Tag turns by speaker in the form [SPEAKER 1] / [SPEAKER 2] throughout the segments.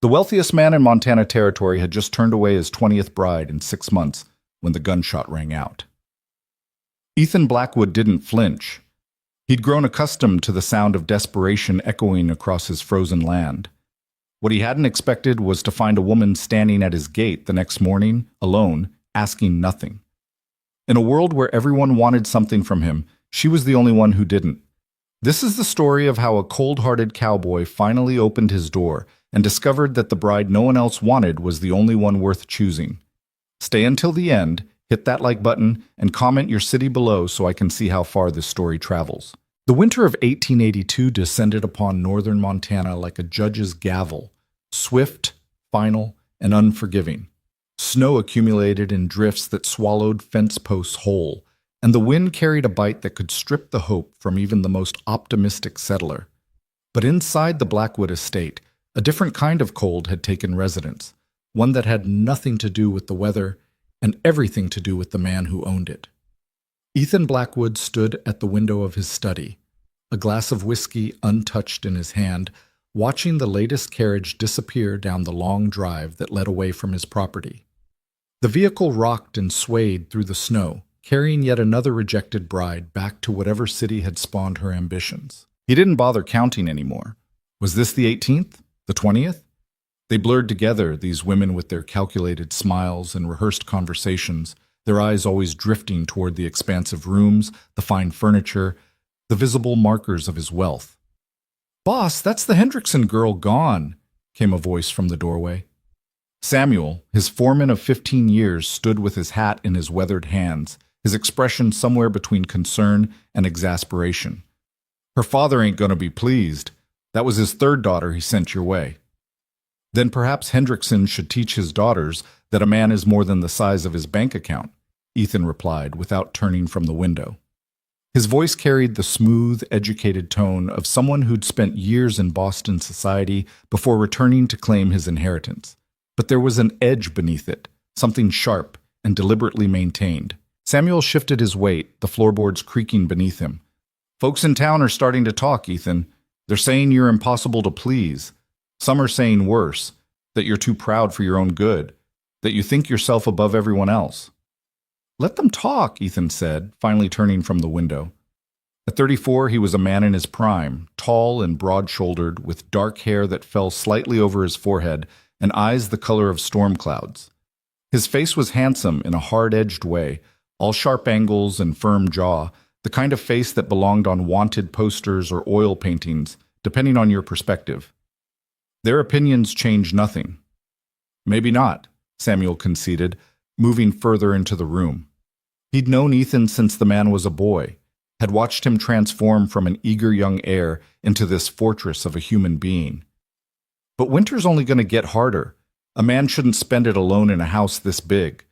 [SPEAKER 1] The wealthiest man in Montana Territory had just turned away his 20th bride in 6 months when the gunshot rang out. Ethan Blackwood didn't flinch. He'd grown accustomed to the sound of desperation echoing across his frozen land. What he hadn't expected was to find a woman standing at his gate the next morning, alone, asking nothing. In a world where everyone wanted something from him, she was the only one who didn't. This is the story of how a cold-hearted cowboy finally opened his door and discovered that the bride no one else wanted was the only one worth choosing. Stay until the end, hit that like button, and comment your city below so I can see how far this story travels. The winter of 1882 descended upon northern Montana like a judge's gavel, swift, final, and unforgiving. Snow accumulated in drifts that swallowed fence posts whole, and the wind carried a bite that could strip the hope from even the most optimistic settler. But inside the Blackwood estate, a different kind of cold had taken residence, one that had nothing to do with the weather and everything to do with the man who owned it. Ethan Blackwood stood at the window of his study, a glass of whiskey untouched in his hand, watching the latest carriage disappear down the long drive that led away from his property. The vehicle rocked and swayed through the snow, carrying yet another rejected bride back to whatever city had spawned her ambitions. He didn't bother counting anymore. Was this the 18th? The 20th? They blurred together, these women with their calculated smiles and rehearsed conversations, their eyes always drifting toward the expansive rooms, the fine furniture, the visible markers of his wealth. "Boss, that's the Hendrickson girl gone," came a voice from the doorway. Samuel, his foreman of 15 years, stood with his hat in his weathered hands, his expression somewhere between concern and exasperation. "Her father ain't gonna be pleased. That was his third daughter he sent your way." "Then perhaps Hendrickson should teach his daughters that a man is more than the size of his bank account," Ethan replied without turning from the window. His voice carried the smooth, educated tone of someone who'd spent years in Boston society before returning to claim his inheritance. But there was an edge beneath it, something sharp and deliberately maintained. Samuel shifted his weight, the floorboards creaking beneath him. "Folks in town are starting to talk, Ethan. They're saying you're impossible to please. Some are saying worse, that you're too proud for your own good, that you think yourself above everyone else." "Let them talk," Ethan said, finally turning from the window. At 34, he was a man in his prime, tall and broad-shouldered, with dark hair that fell slightly over his forehead and eyes the color of storm clouds. His face was handsome in a hard-edged way, all sharp angles and firm jaw, the kind of face that belonged on wanted posters or oil paintings, depending on your perspective. Their opinions change nothing. "Maybe not," Samuel conceded, moving further into the room. He'd known Ethan since the man was a boy, had watched him transform from an eager young heir into this fortress of a human being. But winter's only going to get harder. A man shouldn't spend it alone in a house this big.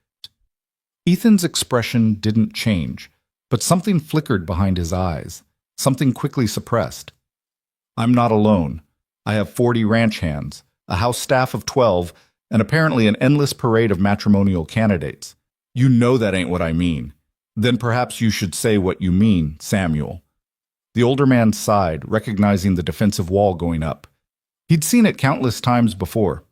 [SPEAKER 1] Ethan's expression didn't change, but something flickered behind his eyes, something quickly suppressed. "I'm not alone. I have 40 ranch hands, a house staff of 12, and apparently an endless parade of matrimonial candidates. You know that ain't what I mean. Then perhaps you should say what you mean, Samuel." The older man sighed, recognizing the defensive wall going up. He'd seen it countless times before.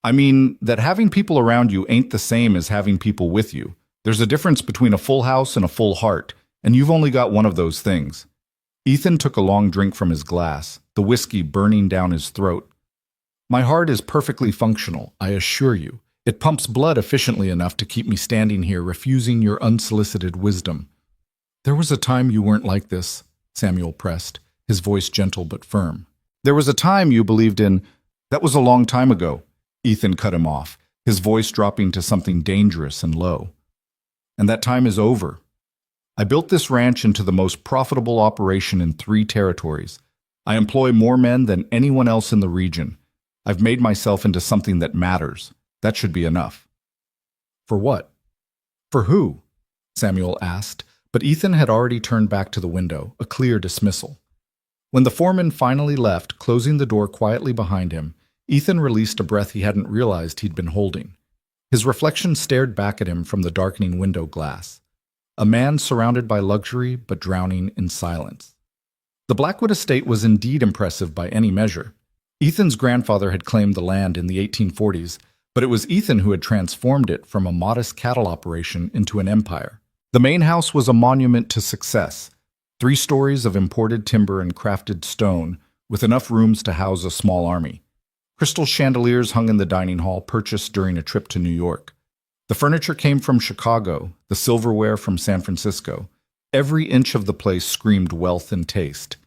[SPEAKER 1] "I mean that having people around you ain't the same as having people with you. There's a difference between a full house and a full heart, and you've only got one of those things." Ethan took a long drink from his glass, the whiskey burning down his throat. "My heart is perfectly functional, I assure you. It pumps blood efficiently enough to keep me standing here refusing your unsolicited wisdom." "There was a time you weren't like this," Samuel pressed, his voice gentle but firm. "There was a time you believed in—" "That was a long time ago," Ethan cut him off, his voice dropping to something dangerous and low. "And that time is over. I built this ranch into the most profitable operation in 3 territories. I employ more men than anyone else in the region. I've made myself into something that matters. That should be enough." "For what? For who?" Samuel asked, but Ethan had already turned back to the window, a clear dismissal. When the foreman finally left, closing the door quietly behind him, Ethan released a breath he hadn't realized he'd been holding. His reflection stared back at him from the darkening window glass. A man surrounded by luxury but drowning in silence. The Blackwood estate was indeed impressive by any measure. Ethan's grandfather had claimed the land in the 1840s, but it was Ethan who had transformed it from a modest cattle operation into an empire. The main house was a monument to success, 3 stories of imported timber and crafted stone, with enough rooms to house a small army. Crystal chandeliers hung in the dining hall, purchased during a trip to New York. The furniture came from Chicago, the silverware from San Francisco. Every inch of the place screamed wealth and taste,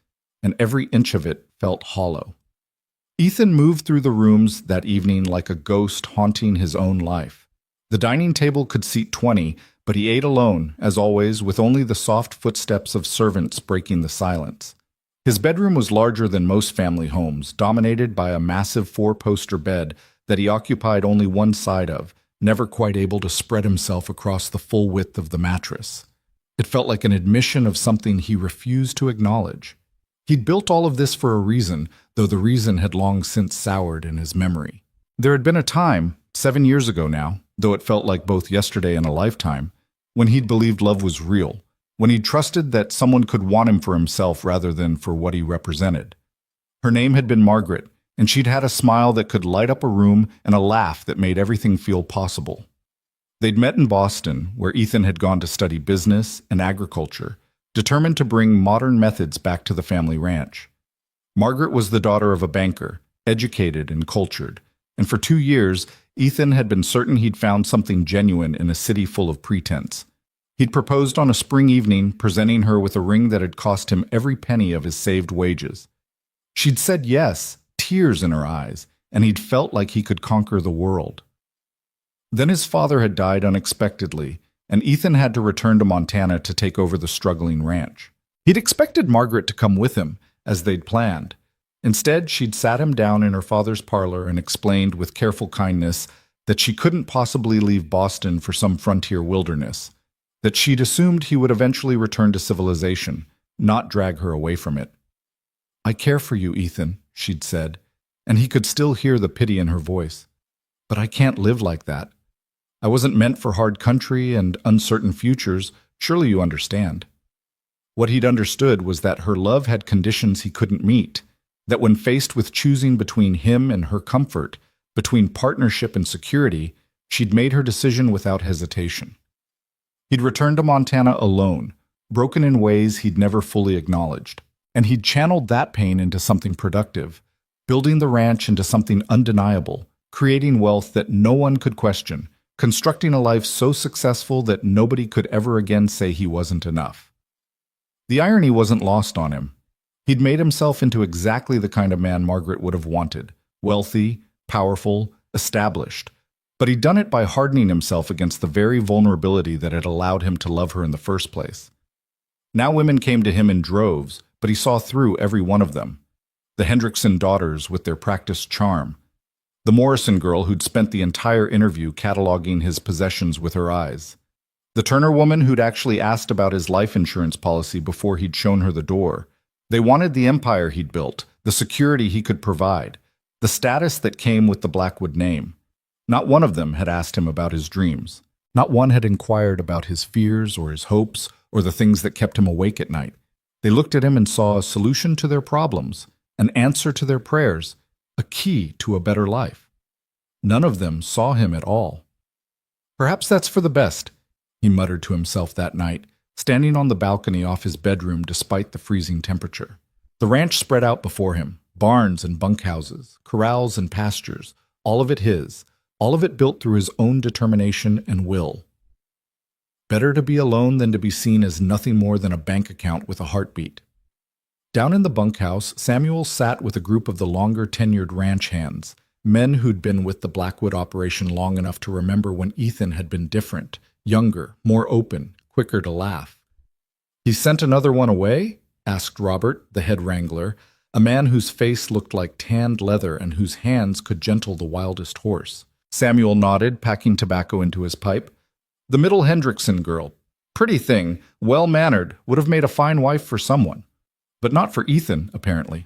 [SPEAKER 1] and every inch of it felt hollow. Ethan moved through the rooms that evening like a ghost haunting his own life. The dining table could seat 20, but he ate alone, as always, with only the soft footsteps of servants breaking the silence. His bedroom was larger than most family homes, dominated by a massive 4-poster bed that he occupied only one side of, never quite able to spread himself across the full width of the mattress. It felt like an admission of something he refused to acknowledge. He'd built all of this for a reason, though the reason had long since soured in his memory. There had been a time, 7 years ago now, though it felt like both yesterday and a lifetime, when he'd believed love was real, when he trusted that someone could want him for himself rather than for what he represented. Her name had been Margaret, and she'd had a smile that could light up a room and a laugh that made everything feel possible. They'd met in Boston, where Ethan had gone to study business and agriculture, determined to bring modern methods back to the family ranch. Margaret was the daughter of a banker, educated and cultured, and for 2 years, Ethan had been certain he'd found something genuine in a city full of pretense. He'd proposed on a spring evening, presenting her with a ring that had cost him every penny of his saved wages. She'd said yes, tears in her eyes, and he'd felt like he could conquer the world. Then his father had died unexpectedly, and Ethan had to return to Montana to take over the struggling ranch. He'd expected Margaret to come with him, as they'd planned. Instead, she'd sat him down in her father's parlor and explained with careful kindness that she couldn't possibly leave Boston for some frontier wilderness, that she'd assumed he would eventually return to civilization, not drag her away from it. "I care for you, Ethan," she'd said, and he could still hear the pity in her voice. "But I can't live like that. I wasn't meant for hard country and uncertain futures, surely you understand." What he'd understood was that her love had conditions he couldn't meet, that when faced with choosing between him and her comfort, between partnership and security, she'd made her decision without hesitation. He'd returned to Montana alone, broken in ways he'd never fully acknowledged, and he'd channeled that pain into something productive, building the ranch into something undeniable, creating wealth that no one could question, constructing a life so successful that nobody could ever again say he wasn't enough. The irony wasn't lost on him. He'd made himself into exactly the kind of man Margaret would have wanted, wealthy, powerful, established. But he'd done it by hardening himself against the very vulnerability that had allowed him to love her in the first place. Now women came to him in droves, but he saw through every one of them. The Hendrickson daughters with their practiced charm. The Morrison girl who'd spent the entire interview cataloging his possessions with her eyes. The Turner woman who'd actually asked about his life insurance policy before he'd shown her the door. They wanted the empire he'd built, the security he could provide, the status that came with the Blackwood name. Not one of them had asked him about his dreams. Not one had inquired about his fears or his hopes or the things that kept him awake at night. They looked at him and saw a solution to their problems, an answer to their prayers, a key to a better life. None of them saw him at all. "Perhaps that's for the best," he muttered to himself that night, standing on the balcony off his bedroom despite the freezing temperature. The ranch spread out before him, barns and bunkhouses, corrals and pastures, all of it his, all of it built through his own determination and will. Better to be alone than to be seen as nothing more than a bank account with a heartbeat. Down in the bunkhouse, Samuel sat with a group of the longer-tenured ranch hands, men who'd been with the Blackwood operation long enough to remember when Ethan had been different, younger, more open, quicker to laugh. "He sent another one away?" asked Robert, the head wrangler, a man whose face looked like tanned leather and whose hands could gentle the wildest horse. Samuel nodded, packing tobacco into his pipe. "The middle Hendrickson girl. Pretty thing, well-mannered, would have made a fine wife for someone. But not for Ethan, apparently."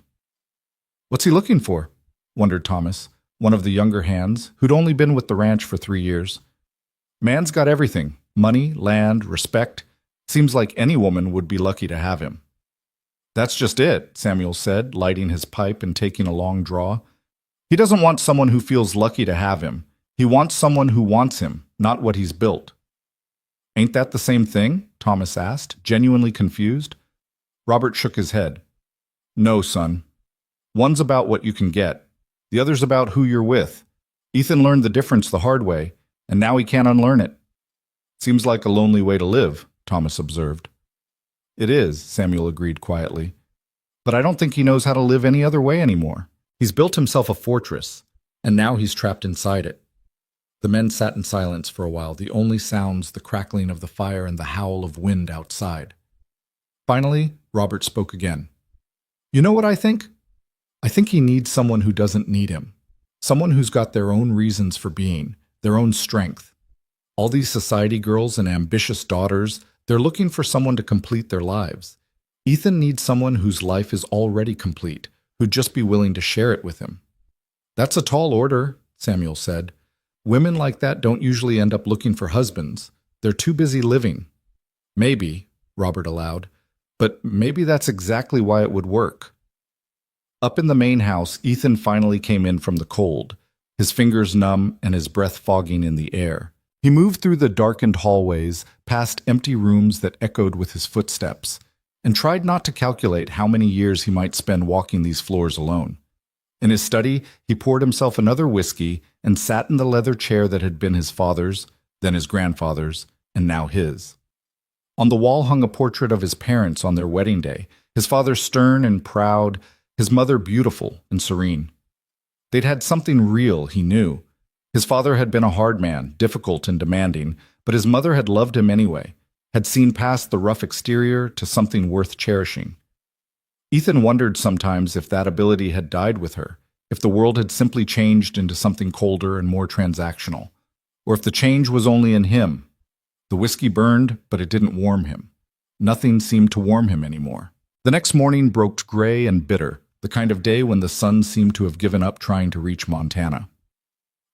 [SPEAKER 1] "What's he looking for?" wondered Thomas, one of the younger hands, who'd only been with the ranch for 3 years. "Man's got everything. Money, land, respect. Seems like any woman would be lucky to have him." "That's just it," Samuel said, lighting his pipe and taking a long draw. He doesn't want someone who feels lucky to have him. He wants someone who wants him, not what he's built. Ain't that the same thing? Thomas asked, genuinely confused. Robert shook his head. No, son. One's about what you can get. The other's about who you're with. Ethan learned the difference the hard way, and now he can't unlearn it. Seems like a lonely way to live, Thomas observed. It is, Samuel agreed quietly. But I don't think he knows how to live any other way anymore. He's built himself a fortress, and now he's trapped inside it. The men sat in silence for a while, the only sounds the crackling of the fire and the howl of wind outside. Finally, Robert spoke again. You know what I think? I think he needs someone who doesn't need him. Someone who's got their own reasons for being, their own strength. All these society girls and ambitious daughters, they're looking for someone to complete their lives. Ethan needs someone whose life is already complete, who'd just be willing to share it with him. That's a tall order, Samuel said. Women like that don't usually end up looking for husbands. They're too busy living. Maybe, Robert allowed, but maybe that's exactly why it would work. Up in the main house, Ethan finally came in from the cold, his fingers numb and his breath fogging in the air. He moved through the darkened hallways, past empty rooms that echoed with his footsteps, and tried not to calculate how many years he might spend walking these floors alone. In his study, he poured himself another whiskey and sat in the leather chair that had been his father's, then his grandfather's, and now his. On the wall hung a portrait of his parents on their wedding day, his father stern and proud, his mother beautiful and serene. They'd had something real, he knew. His father had been a hard man, difficult and demanding, but his mother had loved him anyway, had seen past the rough exterior to something worth cherishing. Ethan wondered sometimes if that ability had died with her, if the world had simply changed into something colder and more transactional, or if the change was only in him. The whiskey burned, but it didn't warm him. Nothing seemed to warm him anymore. The next morning broke gray and bitter, the kind of day when the sun seemed to have given up trying to reach Montana.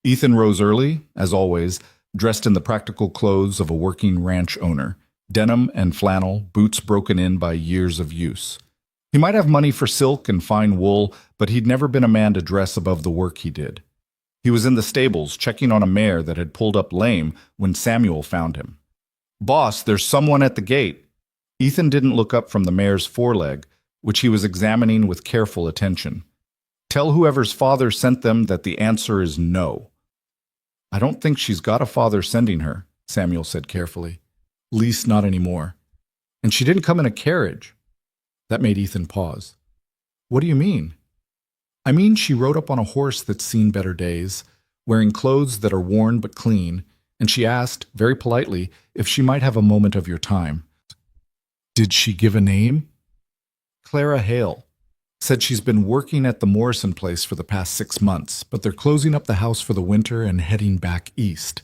[SPEAKER 1] Ethan rose early, as always, dressed in the practical clothes of a working ranch owner, denim and flannel, boots broken in by years of use. He might have money for silk and fine wool, but he'd never been a man to dress above the work he did. He was in the stables, checking on a mare that had pulled up lame when Samuel found him. "Boss, there's someone at the gate." Ethan didn't look up from the mare's foreleg, which he was examining with careful attention. "Tell whoever's father sent them that the answer is no." "I don't think she's got a father sending her," Samuel said carefully. "Least not anymore. And she didn't come in a carriage." That made Ethan pause. "What do you mean?" "I mean she rode up on a horse that's seen better days, wearing clothes that are worn but clean, and she asked, very politely, if she might have a moment of your time." "Did she give a name?" "Clara Hale. Said she's been working at the Morrison place for the past 6 months, but they're closing up the house for the winter and heading back east.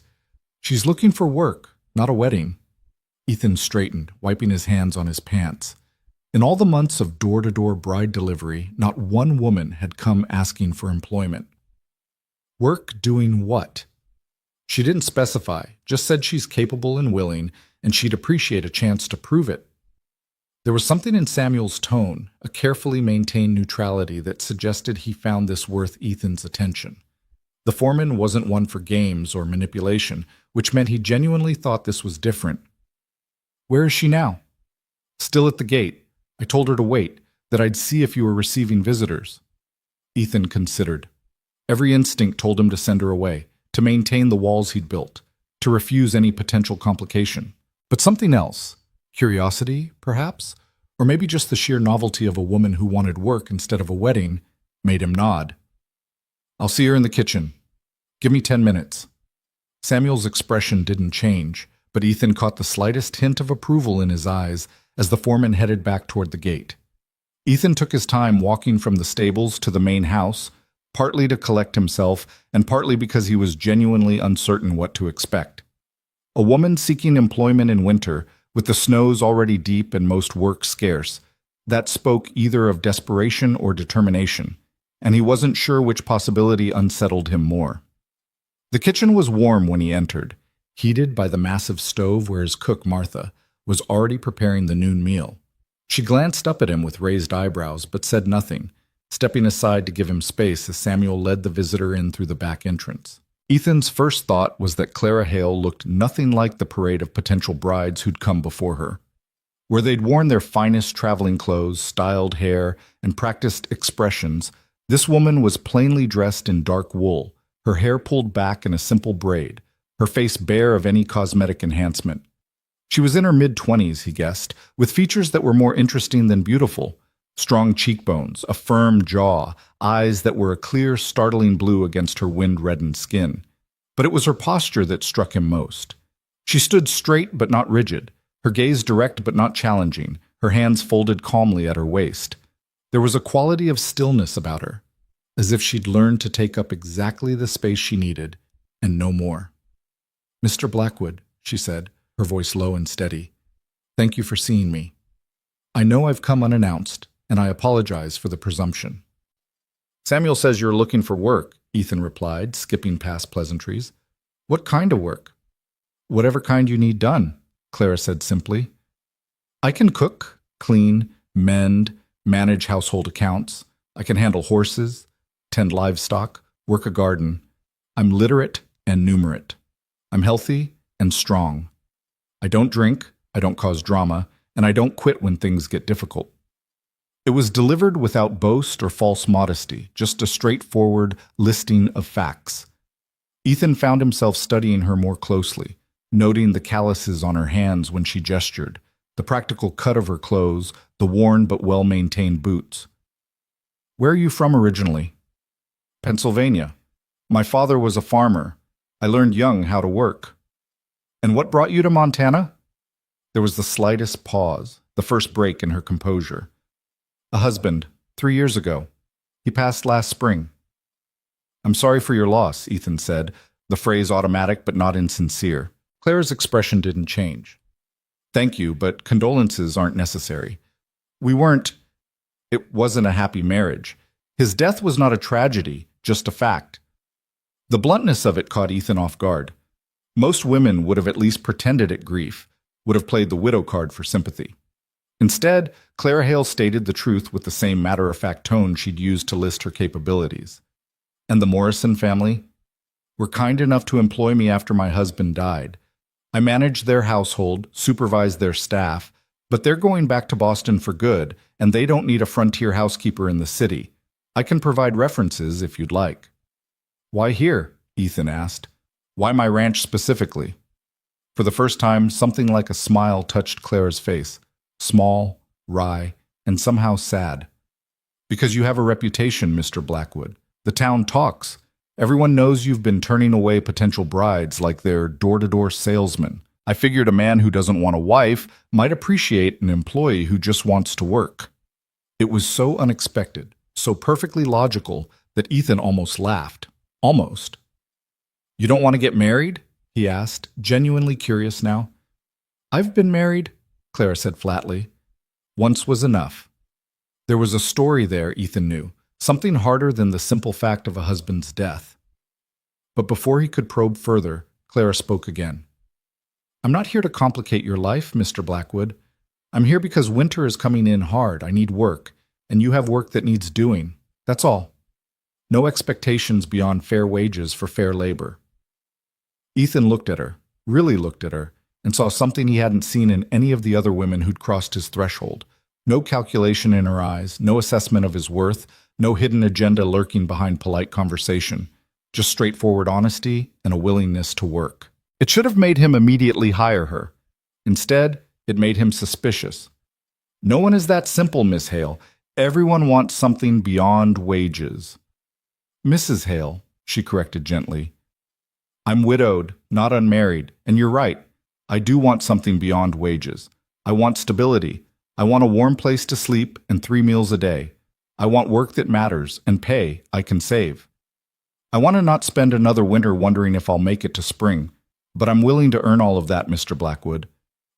[SPEAKER 1] She's looking for work, not a wedding." Ethan straightened, wiping his hands on his pants. In all the months of door-to-door bride delivery, not one woman had come asking for employment. Work doing what? She didn't specify, just said she's capable and willing, and she'd appreciate a chance to prove it. There was something in Samuel's tone, a carefully maintained neutrality that suggested he found this worth Ethan's attention. The foreman wasn't one for games or manipulation, which meant he genuinely thought this was different. "Where is she now?" "Still at the gate. I told her to wait, that I'd see if you were receiving visitors." Ethan considered. Every instinct told him to send her away, to maintain the walls he'd built, to refuse any potential complication. But something else, curiosity, perhaps, or maybe just the sheer novelty of a woman who wanted work instead of a wedding, made him nod. "I'll see her in the kitchen. Give me 10 minutes." Samuel's expression didn't change, but Ethan caught the slightest hint of approval in his eyes as the foreman headed back toward the gate. Ethan took his time walking from the stables to the main house, partly to collect himself and partly because he was genuinely uncertain what to expect. A woman seeking employment in winter, with the snows already deep and most work scarce, that spoke either of desperation or determination, and he wasn't sure which possibility unsettled him more. The kitchen was warm when he entered, heated by the massive stove where his cook, Martha, was already preparing the noon meal. She glanced up at him with raised eyebrows, but said nothing, stepping aside to give him space as Samuel led the visitor in through the back entrance. Ethan's first thought was that Clara Hale looked nothing like the parade of potential brides who'd come before her. Where they'd worn their finest traveling clothes, styled hair, and practiced expressions, this woman was plainly dressed in dark wool, her hair pulled back in a simple braid, her face bare of any cosmetic enhancement. She was in her mid-20s, he guessed, with features that were more interesting than beautiful. Strong cheekbones, a firm jaw, eyes that were a clear, startling blue against her wind-reddened skin. But it was her posture that struck him most. She stood straight but not rigid, her gaze direct but not challenging, her hands folded calmly at her waist. There was a quality of stillness about her, as if she'd learned to take up exactly the space she needed, and no more. "Mr. Blackwood," she said, her voice low and steady, "thank you for seeing me. I know I've come unannounced, and I apologize for the presumption." "Samuel says you're looking for work," Ethan replied, skipping past pleasantries. "What kind of work?" "Whatever kind you need done," Clara said simply. "I can cook, clean, mend, manage household accounts. I can handle horses, tend livestock, work a garden. I'm literate and numerate. I'm healthy and strong. I don't drink, I don't cause drama, and I don't quit when things get difficult." It was delivered without boast or false modesty, just a straightforward listing of facts. Ethan found himself studying her more closely, noting the calluses on her hands when she gestured, the practical cut of her clothes, the worn but well-maintained boots. "Where are you from originally?" "Pennsylvania. My father was a farmer. I learned young how to work." "And what brought you to Montana?" There was the slightest pause, the first break in her composure. "A husband, 3 years ago. He passed last spring." "I'm sorry for your loss," Ethan said, the phrase automatic but not insincere. Clara's expression didn't change. "Thank you, but condolences aren't necessary. It wasn't a happy marriage. His death was not a tragedy, just a fact." The bluntness of it caught Ethan off guard. Most women would have at least pretended at grief, would have played the widow card for sympathy. Instead, Clara Hale stated the truth with the same matter-of-fact tone she'd used to list her capabilities. "And the Morrison family were kind enough to employ me after my husband died. I managed their household, supervised their staff, but they're going back to Boston for good, and they don't need a frontier housekeeper in the city. I can provide references if you'd like." "Why here?" Ethan asked. "Why my ranch specifically?" For the first time, something like a smile touched Clara's face. Small, wry, and somehow sad. "Because you have a reputation, Mr. Blackwood. The town talks. Everyone knows you've been turning away potential brides like they're door-to-door salesmen. I figured a man who doesn't want a wife might appreciate an employee who just wants to work." It was so unexpected, so perfectly logical, that Ethan almost laughed. Almost. "You don't want to get married?" he asked, genuinely curious now. "I've been married," Clara said flatly. "Once was enough." There was a story there, Ethan knew, something harder than the simple fact of a husband's death. But before he could probe further, Clara spoke again. "I'm not here to complicate your life, Mr. Blackwood. I'm here because winter is coming in hard. I need work, and you have work that needs doing. That's all. No expectations beyond fair wages for fair labor." Ethan looked at her, really looked at her, and saw something he hadn't seen in any of the other women who'd crossed his threshold. No calculation in her eyes, no assessment of his worth, no hidden agenda lurking behind polite conversation, just straightforward honesty and a willingness to work. It should have made him immediately hire her. Instead, it made him suspicious. "No one is that simple, Miss Hale. Everyone wants something beyond wages." "Mrs. Hale," she corrected gently. "I'm widowed, not unmarried, and you're right. I do want something beyond wages. I want stability. I want a warm place to sleep and 3 meals a day. I want work that matters and pay I can save. I want to not spend another winter wondering if I'll make it to spring, but I'm willing to earn all of that, Mr. Blackwood.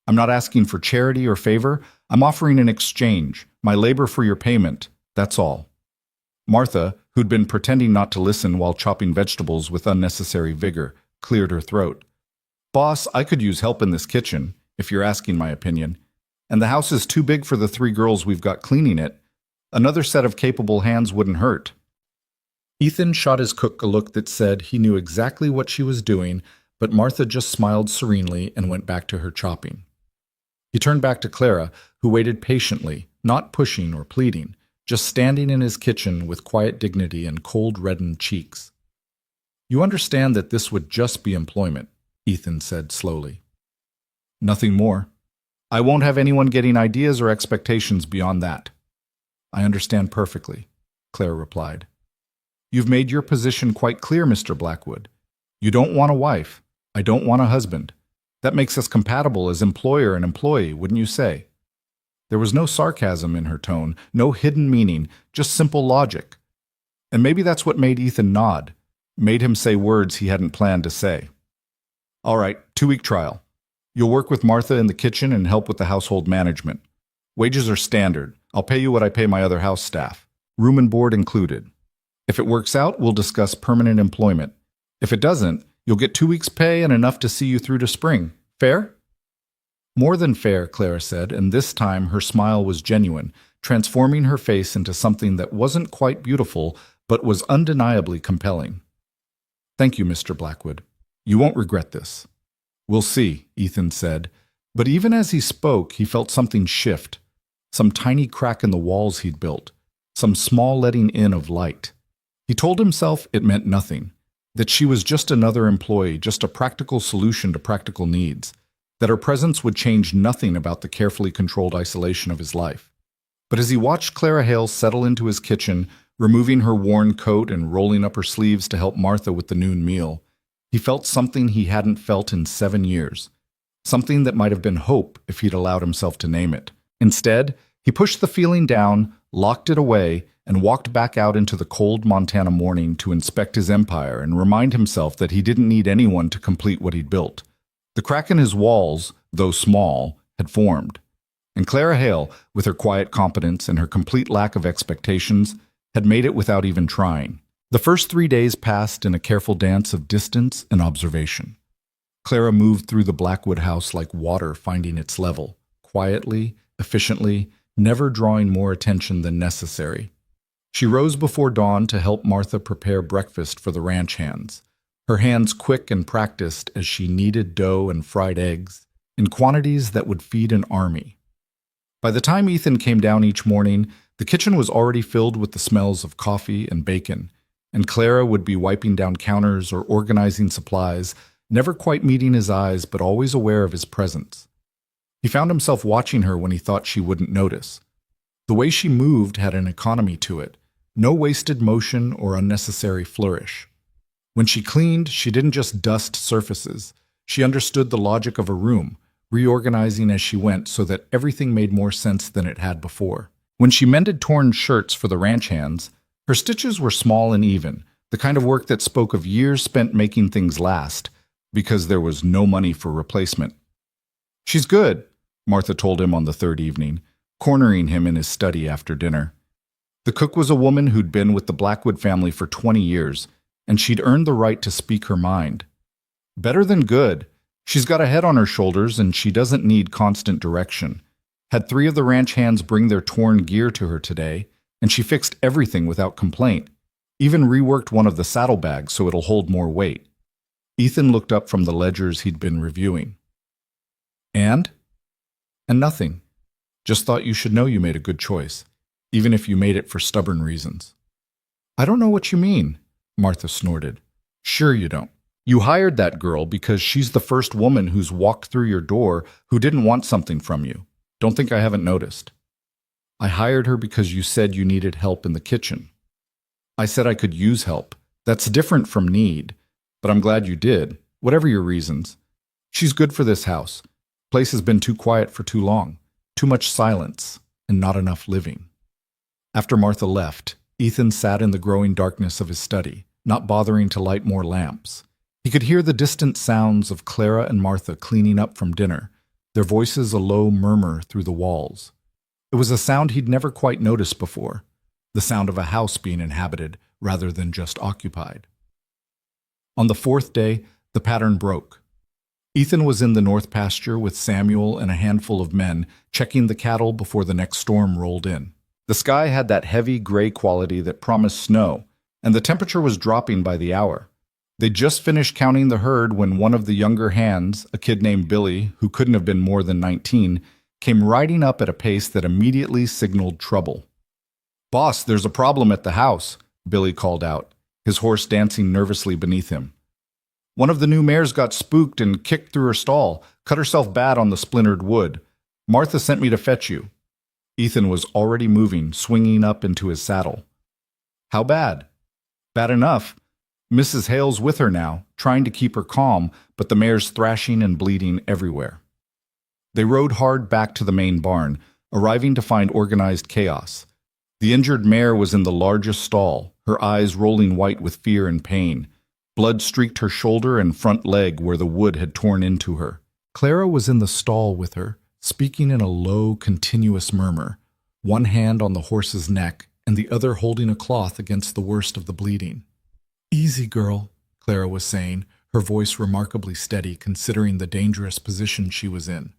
[SPEAKER 1] I'm not asking for charity or favor. I'm offering an exchange, my labor for your payment. That's all." Martha, who'd been pretending not to listen while chopping vegetables with unnecessary vigor, cleared her throat. "Boss, I could use help in this kitchen, if you're asking my opinion. And the house is too big for the 3 girls we've got cleaning it. Another set of capable hands wouldn't hurt. Ethan shot his cook a look that said he knew exactly what she was doing, but Martha just smiled serenely and went back to her chopping. He turned back to Clara, who waited patiently, not pushing or pleading, just standing in his kitchen with quiet dignity and cold reddened cheeks. "You understand that this would just be employment," Ethan said slowly. "Nothing more. I won't have anyone getting ideas or expectations beyond that." "I understand perfectly," Clara replied. "You've made your position quite clear, Mr. Blackwood. You don't want a wife. I don't want a husband. That makes us compatible as employer and employee, wouldn't you say?" There was no sarcasm in her tone, no hidden meaning, just simple logic. And maybe that's what made Ethan nod, made him say words he hadn't planned to say. "All right, 2-week trial. You'll work with Martha in the kitchen and help with the household management. Wages are standard. I'll pay you what I pay my other house staff, room and board included. If it works out, we'll discuss permanent employment. If it doesn't, you'll get 2 weeks' pay and enough to see you through to spring. Fair?" "More than fair," Clara said, and this time her smile was genuine, transforming her face into something that wasn't quite beautiful, but was undeniably compelling. "Thank you, Mr. Blackwood. You won't regret this." "We'll see," Ethan said, but even as he spoke, he felt something shift, some tiny crack in the walls he'd built, some small letting in of light. He told himself it meant nothing, that she was just another employee, just a practical solution to practical needs, that her presence would change nothing about the carefully controlled isolation of his life. But as he watched Clara Hale settle into his kitchen, removing her worn coat and rolling up her sleeves to help Martha with the noon meal, he felt something he hadn't felt in 7 years, something that might have been hope if he'd allowed himself to name it. Instead, he pushed the feeling down, locked it away, and walked back out into the cold Montana morning to inspect his empire and remind himself that he didn't need anyone to complete what he'd built. The crack in his walls, though small, had formed. And Clara Hale, with her quiet competence and her complete lack of expectations, had made it without even trying. The first 3 days passed in a careful dance of distance and observation. Clara moved through the Blackwood house like water finding its level, quietly, efficiently, never drawing more attention than necessary. She rose before dawn to help Martha prepare breakfast for the ranch hands, her hands quick and practiced as she kneaded dough and fried eggs, in quantities that would feed an army. By the time Ethan came down each morning, the kitchen was already filled with the smells of coffee and bacon, and Clara would be wiping down counters or organizing supplies, never quite meeting his eyes but always aware of his presence. He found himself watching her when he thought she wouldn't notice. The way she moved had an economy to it, no wasted motion or unnecessary flourish. When she cleaned, she didn't just dust surfaces. She understood the logic of a room, reorganizing as she went so that everything made more sense than it had before. When she mended torn shirts for the ranch hands, her stitches were small and even, the kind of work that spoke of years spent making things last, because there was no money for replacement. "She's good," Martha told him on the third evening, cornering him in his study after dinner. The cook was a woman who'd been with the Blackwood family for 20 years, and she'd earned the right to speak her mind. "Better than good. She's got a head on her shoulders, and she doesn't need constant direction. Had 3 of the ranch hands bring their torn gear to her today, and she fixed everything without complaint, even reworked one of the saddlebags so it'll hold more weight." Ethan looked up from the ledgers he'd been reviewing. "And nothing. Just thought you should know you made a good choice, even if you made it for stubborn reasons." "I don't know what you mean," Martha snorted. "Sure you don't. You hired that girl because she's the first woman who's walked through your door who didn't want something from you. Don't think I haven't noticed." "I hired her because you said you needed help in the kitchen." "I said I could use help. That's different from need. But I'm glad you did, whatever your reasons. She's good for this house. Place has been too quiet for too long. Too much silence, and not enough living." After Martha left, Ethan sat in the growing darkness of his study, not bothering to light more lamps. He could hear the distant sounds of Clara and Martha cleaning up from dinner, their voices a low murmur through the walls. It was a sound he'd never quite noticed before, the sound of a house being inhabited rather than just occupied. On the 4th day, the pattern broke. Ethan was in the north pasture with Samuel and a handful of men, checking the cattle before the next storm rolled in. The sky had that heavy gray quality that promised snow, and the temperature was dropping by the hour. They'd just finished counting the herd when one of the younger hands, a kid named Billy, who couldn't have been more than 19, came riding up at a pace that immediately signaled trouble. "Boss, there's a problem at the house," Billy called out, his horse dancing nervously beneath him. "One of the new mares got spooked and kicked through her stall, cut herself bad on the splintered wood. Martha sent me to fetch you." Ethan was already moving, swinging up into his saddle. "How bad?" "Bad enough. Mrs. Hale's with her now, trying to keep her calm, but the mare's thrashing and bleeding everywhere." They rode hard back to the main barn, arriving to find organized chaos. The injured mare was in the largest stall, her eyes rolling white with fear and pain. Blood streaked her shoulder and front leg where the wood had torn into her. Clara was in the stall with her, speaking in a low, continuous murmur, one hand on the horse's neck and the other holding a cloth against the worst of the bleeding. "Easy, girl," Clara was saying, her voice remarkably steady considering the dangerous position she was in.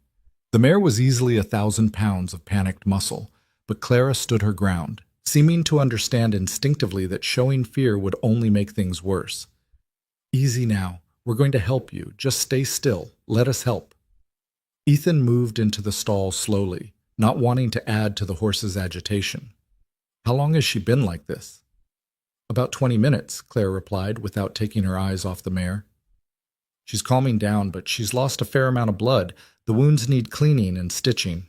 [SPEAKER 1] The mare was easily 1,000 pounds of panicked muscle, but Clara stood her ground, seeming to understand instinctively that showing fear would only make things worse. "Easy now. We're going to help you. Just stay still. Let us help." Ethan moved into the stall slowly, not wanting to add to the horse's agitation. "How long has she been like this?" "About 20 minutes, Clara replied without taking her eyes off the mare. "She's calming down, but she's lost a fair amount of blood. The wounds need cleaning and stitching."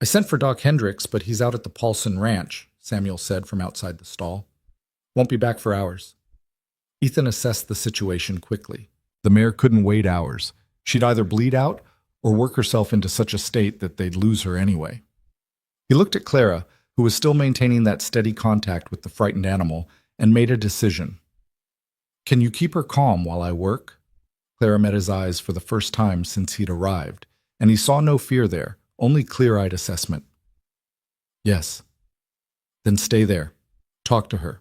[SPEAKER 1] "I sent for Doc Hendricks, but he's out at the Paulson Ranch," Samuel said from outside the stall. "Won't be back for hours." Ethan assessed the situation quickly. The mare couldn't wait hours. She'd either bleed out or work herself into such a state that they'd lose her anyway. He looked at Clara, who was still maintaining that steady contact with the frightened animal, and made a decision. "Can you keep her calm while I work?" Clara met his eyes for the first time since he'd arrived, and he saw no fear there, only clear-eyed assessment. "Yes." "Then stay there. Talk to her.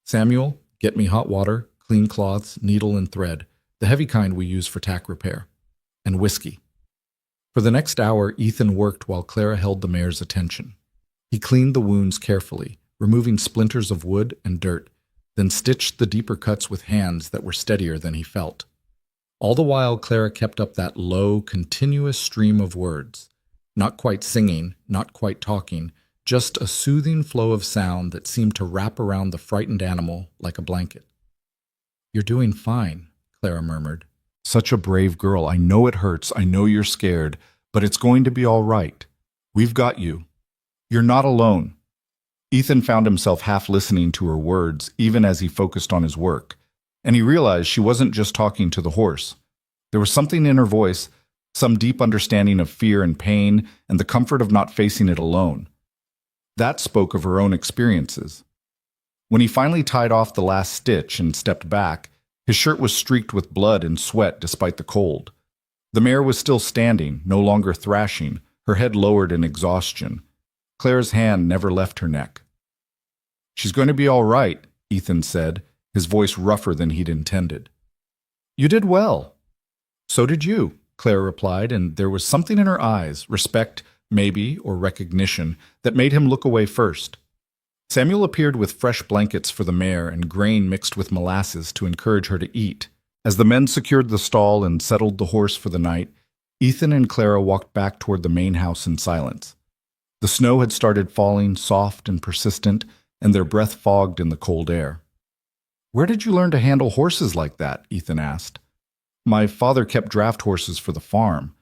[SPEAKER 1] Samuel, get me hot water, clean cloths, needle and thread, the heavy kind we use for tack repair, and whiskey." For the next hour, Ethan worked while Clara held the mare's attention. He cleaned the wounds carefully, removing splinters of wood and dirt, then stitched the deeper cuts with hands that were steadier than he felt. All the while, Clara kept up that low, continuous stream of words. Not quite singing, not quite talking, just a soothing flow of sound that seemed to wrap around the frightened animal like a blanket. "You're doing fine," Clara murmured. "Such a brave girl. I know it hurts. I know you're scared, but it's going to be all right. We've got you. You're not alone." Ethan found himself half listening to her words, even as he focused on his work, and he realized she wasn't just talking to the horse. There was something in her voice, some deep understanding of fear and pain, and the comfort of not facing it alone. That spoke of her own experiences. When he finally tied off the last stitch and stepped back, his shirt was streaked with blood and sweat despite the cold. The mare was still standing, no longer thrashing, her head lowered in exhaustion. Clara's hand never left her neck. "She's going to be all right," Ethan said, his voice rougher than he'd intended. "You did well." "So did you," Clara replied, and there was something in her eyes, respect, maybe, or recognition, that made him look away first. Samuel appeared with fresh blankets for the mare and grain mixed with molasses to encourage her to eat. As the men secured the stall and settled the horse for the night, Ethan and Clara walked back toward the main house in silence. The snow had started falling, soft and persistent, and their breath fogged in the cold air. "Where did you learn to handle horses like that?" Ethan asked. "My father kept draft horses for the farm.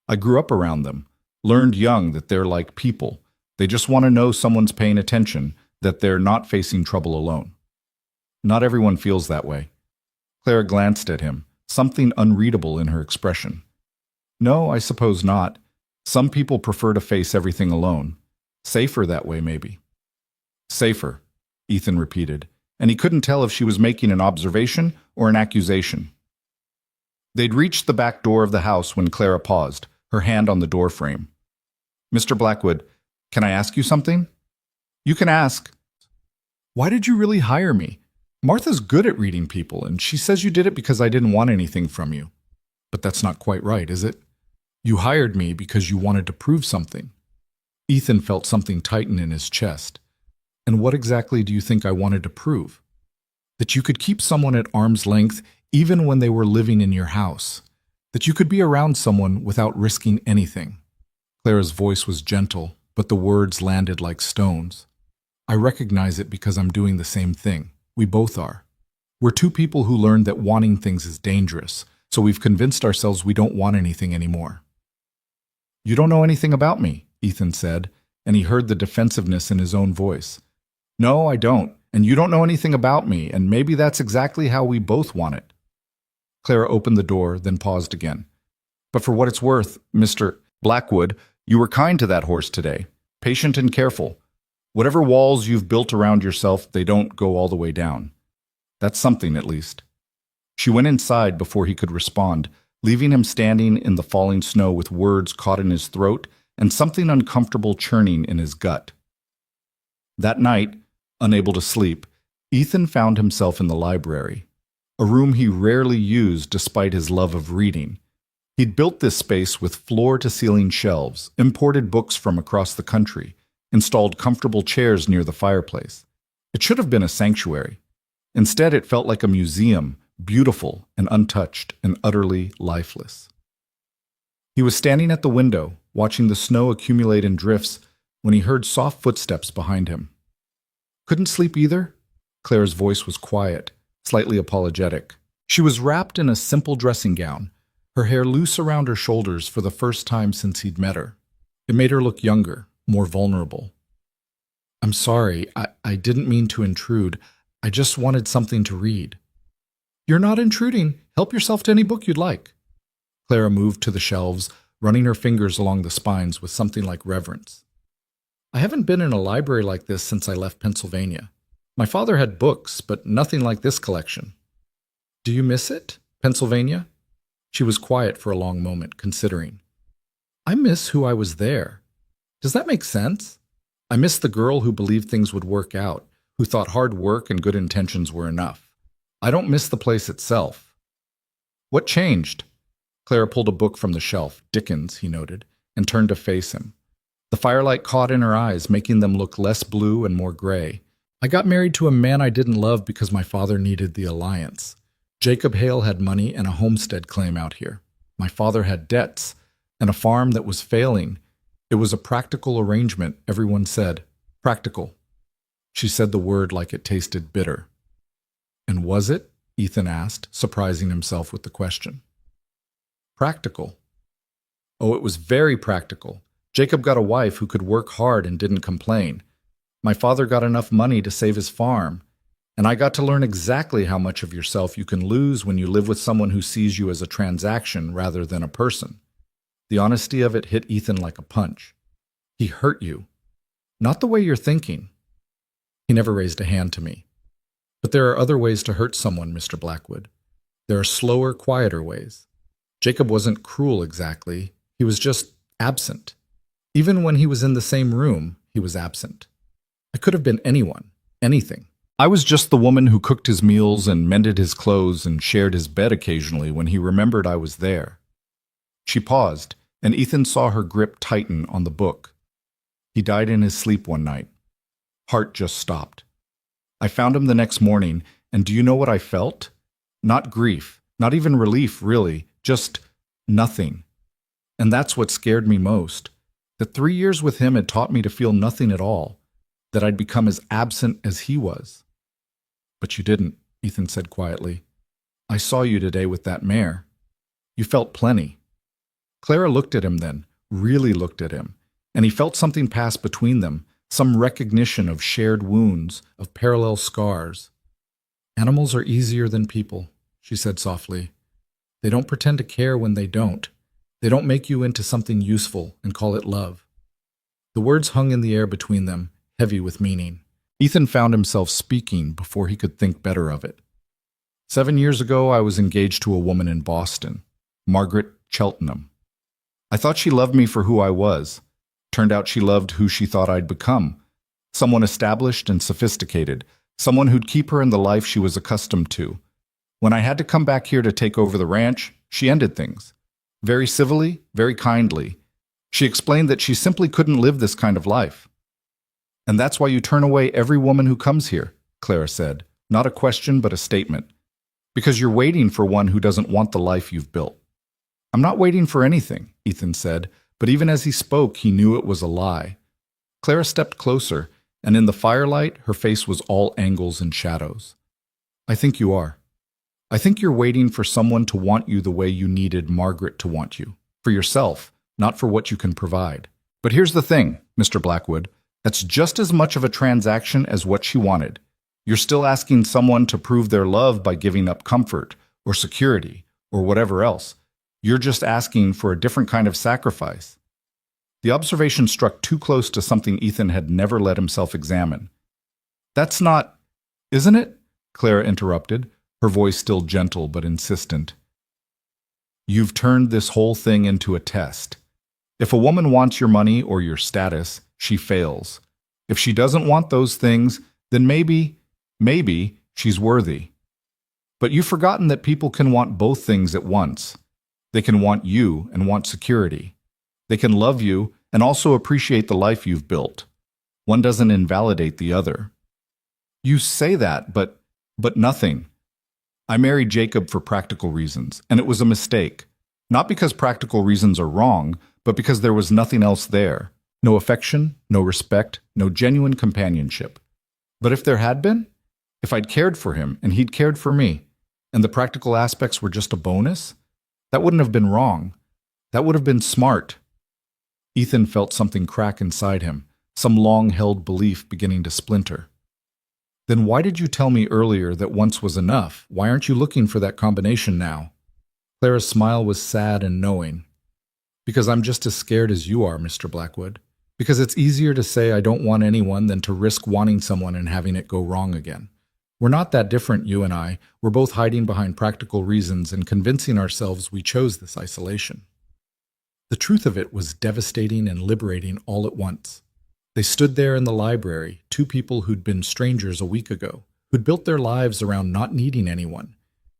[SPEAKER 1] I grew up around them, learned young that they're like people. They just want to know someone's paying attention, that they're not facing trouble alone." "Not everyone feels that way." Clara glanced at him, something unreadable in her expression. "No, I suppose not. Some people prefer to face everything alone. Safer that way, maybe." "Safer," Ethan repeated, and he couldn't tell if she was making an observation or an accusation. They'd reached the back door of the house when Clara paused, her hand on the doorframe. "Mr. Blackwood, can I ask you something?" "You can ask." "Why did you really hire me? Martha's good at reading people, and she says you did it because I didn't want anything from you. But that's not quite right, is it? You hired me because you wanted to prove something." Ethan felt something tighten in his chest. And what exactly do you think I wanted to prove? That you could keep someone at arm's length even when they were living in your house. That you could be around someone without risking anything. Clara's voice was gentle, but the words landed like stones. I recognize it because I'm doing the same thing. We both are. We're two people who learned that wanting things is dangerous, so we've convinced ourselves we don't want anything anymore. You don't know anything about me, Ethan said, and he heard the defensiveness in his own voice. No, I don't, and you don't know anything about me, and maybe that's exactly how we both want it. Clara opened the door, then paused again. But for what it's worth, Mr. Blackwood, you were kind to that horse today, patient and careful. Whatever walls you've built around yourself, they don't go all the way down. That's something, at least. She went inside before he could respond, leaving him standing in the falling snow with words caught in his throat and something uncomfortable churning in his gut. That night, unable to sleep, Ethan found himself in the library, a room he rarely used despite his love of reading. He'd built this space with floor-to-ceiling shelves, imported books from across the country, installed comfortable chairs near the fireplace. It should have been a sanctuary. Instead, it felt like a museum, beautiful and untouched and utterly lifeless. He was standing at the window, watching the snow accumulate in drifts, when he heard soft footsteps behind him. Couldn't sleep either? Clara's voice was quiet, slightly apologetic. She was wrapped in a simple dressing gown, her hair loose around her shoulders for the first time since he'd met her. It made her look younger, more vulnerable. I'm sorry, I didn't mean to intrude. I just wanted something to read. You're not intruding. Help yourself to any book you'd like. Clara moved to the shelves, running her fingers along the spines with something like reverence. I haven't been in a library like this since I left Pennsylvania. My father had books, but nothing like this collection. Do you miss it, Pennsylvania? She was quiet for a long moment, considering. I miss who I was there. Does that make sense? I miss the girl who believed things would work out, who thought hard work and good intentions were enough. I don't miss the place itself. What changed? Clara pulled a book from the shelf, Dickens, he noted, and turned to face him. The firelight caught in her eyes, making them look less blue and more gray. I got married to a man I didn't love because my father needed the alliance. Jacob Hale had money and a homestead claim out here. My father had debts and a farm that was failing. It was a practical arrangement, everyone said. Practical. She said the word like it tasted bitter. And was it? Ethan asked, surprising himself with the question. Practical. Oh, it was very practical. Jacob got a wife who could work hard and didn't complain. My father got enough money to save his farm. And I got to learn exactly how much of yourself you can lose when you live with someone who sees you as a transaction rather than a person. The honesty of it hit Ethan like a punch. He hurt you. Not the way you're thinking. He never raised a hand to me. But there are other ways to hurt someone, Mr. Blackwood. There are slower, quieter ways. Jacob wasn't cruel exactly. He was just absent. Even when he was in the same room, he was absent. I could have been anyone, anything. I was just the woman who cooked his meals and mended his clothes and shared his bed occasionally when he remembered I was there. She paused, and Ethan saw her grip tighten on the book. He died in his sleep one night. Heart just stopped. I found him the next morning, and do you know what I felt? Not grief, not even relief, really, just nothing. And that's what scared me most. That 3 years with him had taught me to feel nothing at all, that I'd become as absent as he was. But you didn't, Ethan said quietly. I saw you today with that mare. You felt plenty. Clara looked at him then, really looked at him, and he felt something pass between them, some recognition of shared wounds, of parallel scars. Animals are easier than people, she said softly. They don't pretend to care when they don't. They don't make you into something useful and call it love. The words hung in the air between them, heavy with meaning. Ethan found himself speaking before he could think better of it. 7 years ago, I was engaged to a woman in Boston, Margaret Cheltenham. I thought she loved me for who I was. Turned out she loved who she thought I'd become. Someone established and sophisticated, someone who'd keep her in the life she was accustomed to. When I had to come back here to take over the ranch, she ended things. Very civilly, very kindly. She explained that she simply couldn't live this kind of life. And that's why you turn away every woman who comes here, Clara said, not a question but a statement. Because you're waiting for one who doesn't want the life you've built. I'm not waiting for anything, Ethan said, but even as he spoke, he knew it was a lie. Clara stepped closer, and in the firelight, her face was all angles and shadows. I think you are. I think you're waiting for someone to want you the way you needed Margaret to want you. For yourself, not for what you can provide. But here's the thing, Mr. Blackwood. That's just as much of a transaction as what she wanted. You're still asking someone to prove their love by giving up comfort, or security, or whatever else. You're just asking for a different kind of sacrifice. The observation struck too close to something Ethan had never let himself examine. That's not, isn't it? Clara interrupted, her voice still gentle but insistent. You've turned this whole thing into a test. If a woman wants your money or your status, she fails. If she doesn't want those things, then maybe she's worthy. But you've forgotten that people can want both things at once. They can want you and want security. They can love you and also appreciate the life you've built. One doesn't invalidate the other. You say that, but nothing. I married Jacob for practical reasons, and it was a mistake. Not because practical reasons are wrong, but because there was nothing else there. No affection, no respect, no genuine companionship. But if there had been, if I'd cared for him and he'd cared for me, and the practical aspects were just a bonus, that wouldn't have been wrong. That would have been smart. Ethan felt something crack inside him, some long-held belief beginning to splinter. Then why did you tell me earlier that once was enough? Why aren't you looking for that combination now? Clara's smile was sad and knowing. Because I'm just as scared as you are, Mr. Blackwood. Because it's easier to say I don't want anyone than to risk wanting someone and having it go wrong again. We're not that different, you and I. We're both hiding behind practical reasons and convincing ourselves we chose this isolation. The truth of it was devastating and liberating all at once. They stood there in the library, two people who'd been strangers a week ago, who'd built their lives around not needing anyone.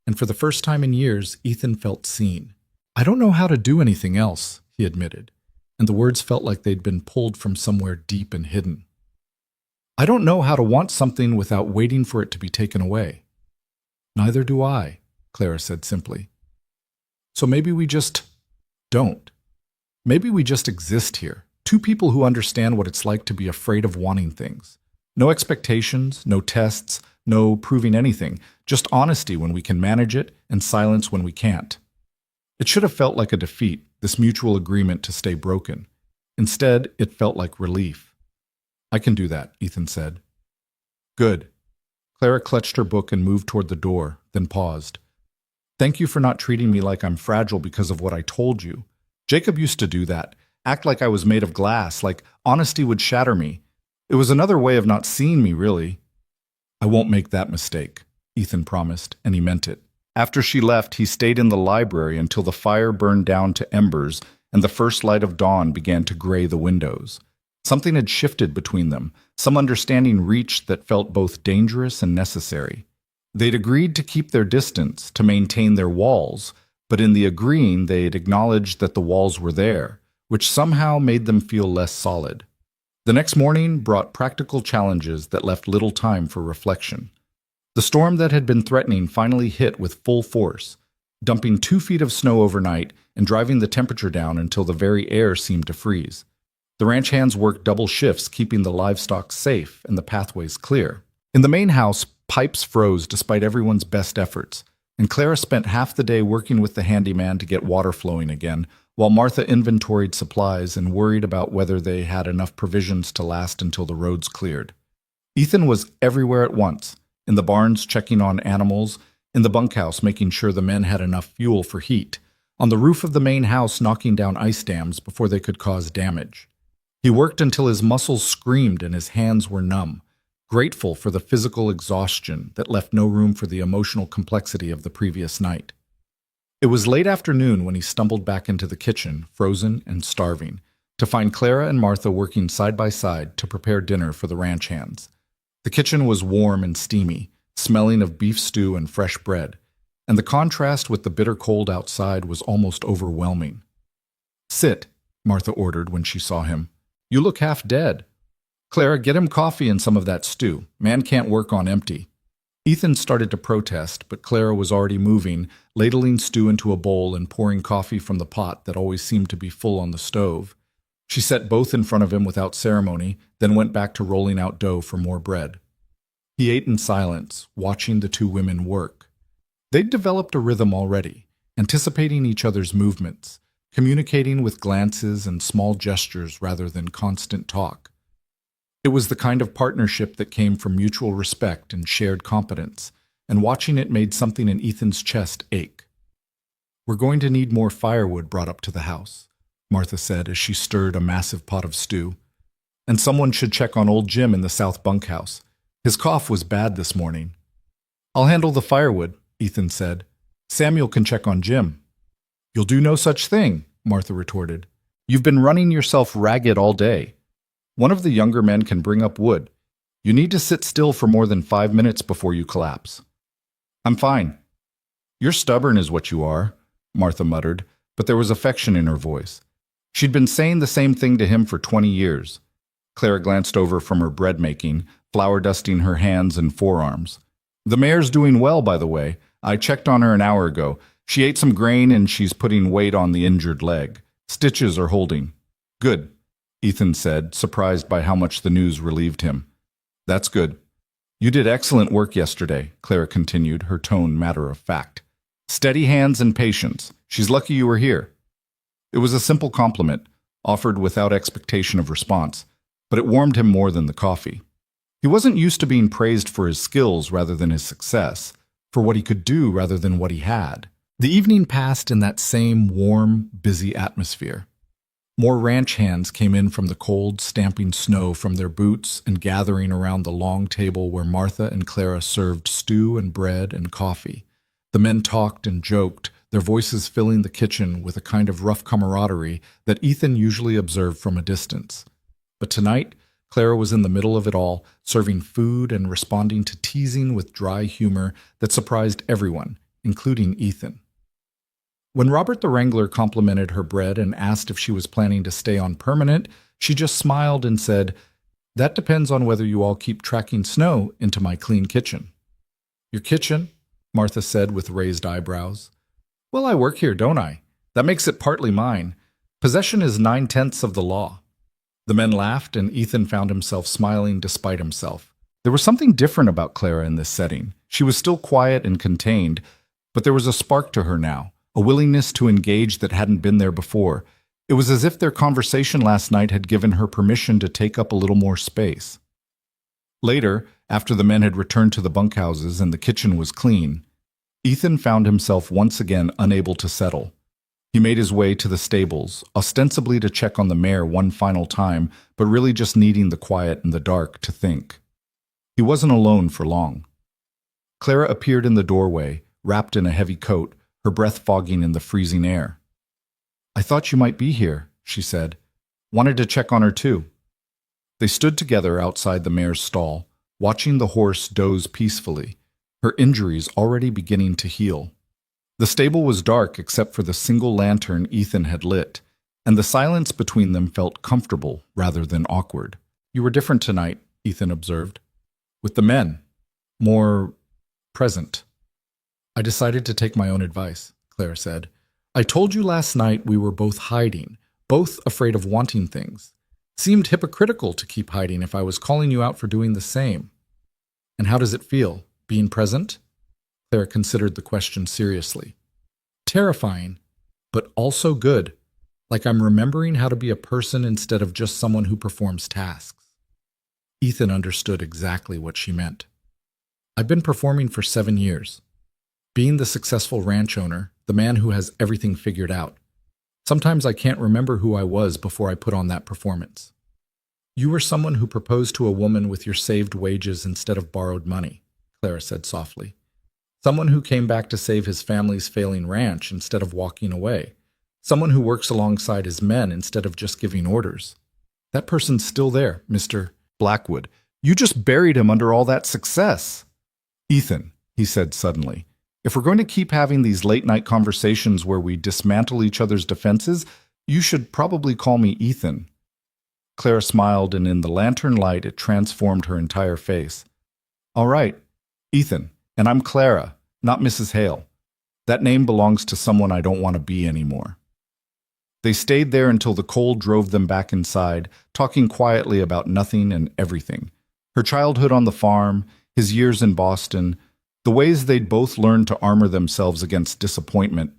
[SPEAKER 1] And for the first time in years, Ethan felt seen. I don't know how to do anything else, he admitted, and the words felt like they'd been pulled from somewhere deep and hidden. I don't know how to want something without waiting for it to be taken away. Neither do I, Clara said simply. So maybe we just don't. Maybe we just exist here. Two people who understand what it's like to be afraid of wanting things. No expectations, no tests, no proving anything. Just honesty when we can manage it and silence when we can't. It should have felt like a defeat, this mutual agreement to stay broken. Instead, it felt like relief. I can do that, Ethan said. Good. Clara clutched her book and moved toward the door, then paused. Thank you for not treating me like I'm fragile because of what I told you. Jacob used to do that. Act like I was made of glass, like honesty would shatter me. It was another way of not seeing me, really. I won't make that mistake, Ethan promised, and he meant it. After she left, he stayed in the library until the fire burned down to embers and the first light of dawn began to gray the windows. Something had shifted between them, some understanding reached that felt both dangerous and necessary. They'd agreed to keep their distance, to maintain their walls, but in the agreeing they'd acknowledged that the walls were there, which somehow made them feel less solid. The next morning brought practical challenges that left little time for reflection. The storm that had been threatening finally hit with full force, dumping 2 feet of snow overnight and driving the temperature down until the very air seemed to freeze. The ranch hands worked double shifts, keeping the livestock safe and the pathways clear. In the main house, pipes froze despite everyone's best efforts, and Clara spent half the day working with the handyman to get water flowing again, while Martha inventoried supplies and worried about whether they had enough provisions to last until the roads cleared. Ethan was everywhere at once, in the barns checking on animals, in the bunkhouse making sure the men had enough fuel for heat, on the roof of the main house knocking down ice dams before they could cause damage. He worked until his muscles screamed and his hands were numb, grateful for the physical exhaustion that left no room for the emotional complexity of the previous night. It was late afternoon when he stumbled back into the kitchen, frozen and starving, to find Clara and Martha working side by side to prepare dinner for the ranch hands. The kitchen was warm and steamy, smelling of beef stew and fresh bread, and the contrast with the bitter cold outside was almost overwhelming. Sit, Martha ordered when she saw him. "You look half dead. Clara, get him coffee and some of that stew. Man can't work on empty." Ethan started to protest, but Clara was already moving, ladling stew into a bowl and pouring coffee from the pot that always seemed to be full on the stove. She set both in front of him without ceremony, then went back to rolling out dough for more bread. He ate in silence, watching the two women work. They'd developed a rhythm already, anticipating each other's movements, communicating with glances and small gestures rather than constant talk. It was the kind of partnership that came from mutual respect and shared competence, and watching it made something in Ethan's chest ache. "We're going to need more firewood brought up to the house," Martha said as she stirred a massive pot of stew. "And someone should check on old Jim in the south bunkhouse. His cough was bad this morning." "I'll handle the firewood," Ethan said. "Samuel can check on Jim." "You'll do no such thing," Martha retorted. "You've been running yourself ragged all day. One of the younger men can bring up wood. You need to sit still for more than 5 minutes before you collapse." "I'm fine." "You're stubborn is what you are," Martha muttered, but there was affection in her voice. She'd been saying the same thing to him for 20 years. Clara glanced over from her bread making, flour dusting her hands and forearms. "The mare's doing well, by the way. I checked on her an hour ago. She ate some grain and she's putting weight on the injured leg. Stitches are holding." "Good," Ethan said, surprised by how much the news relieved him. "That's good." "You did excellent work yesterday," Clara continued, her tone matter of fact. "Steady hands and patience. She's lucky you were here." It was a simple compliment, offered without expectation of response, but it warmed him more than the coffee. He wasn't used to being praised for his skills rather than his success, for what he could do rather than what he had. The evening passed in that same warm, busy atmosphere. More ranch hands came in from the cold, stamping snow from their boots and gathering around the long table where Martha and Clara served stew and bread and coffee. The men talked and joked, their voices filling the kitchen with a kind of rough camaraderie that Ethan usually observed from a distance. But tonight, Clara was in the middle of it all, serving food and responding to teasing with dry humor that surprised everyone, including Ethan. When Robert the Wrangler complimented her bread and asked if she was planning to stay on permanent, she just smiled and said, "That depends on whether you all keep tracking snow into my clean kitchen." "Your kitchen?" Martha said with raised eyebrows. "Well, I work here, don't I? That makes it partly mine. Possession is 9/10 of the law." The men laughed, and Ethan found himself smiling despite himself. There was something different about Clara in this setting. She was still quiet and contained, but there was a spark to her now, a willingness to engage that hadn't been there before. It was as if their conversation last night had given her permission to take up a little more space. Later, after the men had returned to the bunkhouses and the kitchen was clean, Ethan found himself once again unable to settle. He made his way to the stables, ostensibly to check on the mare one final time, but really just needing the quiet and the dark to think. He wasn't alone for long. Clara appeared in the doorway, wrapped in a heavy coat, her breath fogging in the freezing air. "I thought you might be here," she said. "Wanted to check on her too." They stood together outside the mare's stall, watching the horse doze peacefully, her injuries already beginning to heal. The stable was dark except for the single lantern Ethan had lit, and the silence between them felt comfortable rather than awkward. "You were different tonight," Ethan observed. "With the men. More present." "I decided to take my own advice," Clara said. "I told you last night we were both hiding, both afraid of wanting things. Seemed hypocritical to keep hiding if I was calling you out for doing the same." "And how does it feel, being present?" Clara considered the question seriously. "Terrifying, but also good, like I'm remembering how to be a person instead of just someone who performs tasks." Ethan understood exactly what she meant. "I've been performing for 7 years. Being the successful ranch owner, the man who has everything figured out. Sometimes I can't remember who I was before I put on that performance." "You were someone who proposed to a woman with your saved wages instead of borrowed money," Clara said softly. "Someone who came back to save his family's failing ranch instead of walking away. Someone who works alongside his men instead of just giving orders. That person's still there, Mr. Blackwood. You just buried him under all that success." "Ethan," he said suddenly, "if we're going to keep having these late-night conversations where we dismantle each other's defenses, You should probably call me Ethan. Clara smiled, and in the lantern light it transformed her entire face. All right, Ethan, and I'm Clara, not Mrs. Hale. That name belongs to someone I don't want to be anymore. They stayed there until the cold drove them back inside, talking quietly about nothing and everything. Her childhood on the farm, his years in Boston, the ways they'd both learned to armor themselves against disappointment.